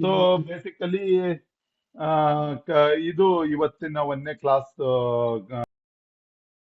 ಸೊ ಬೇಸಿಕಲಿ ಇದು ಇವತ್ತಿನ 1ನೇ ಕ್ಲಾಸ್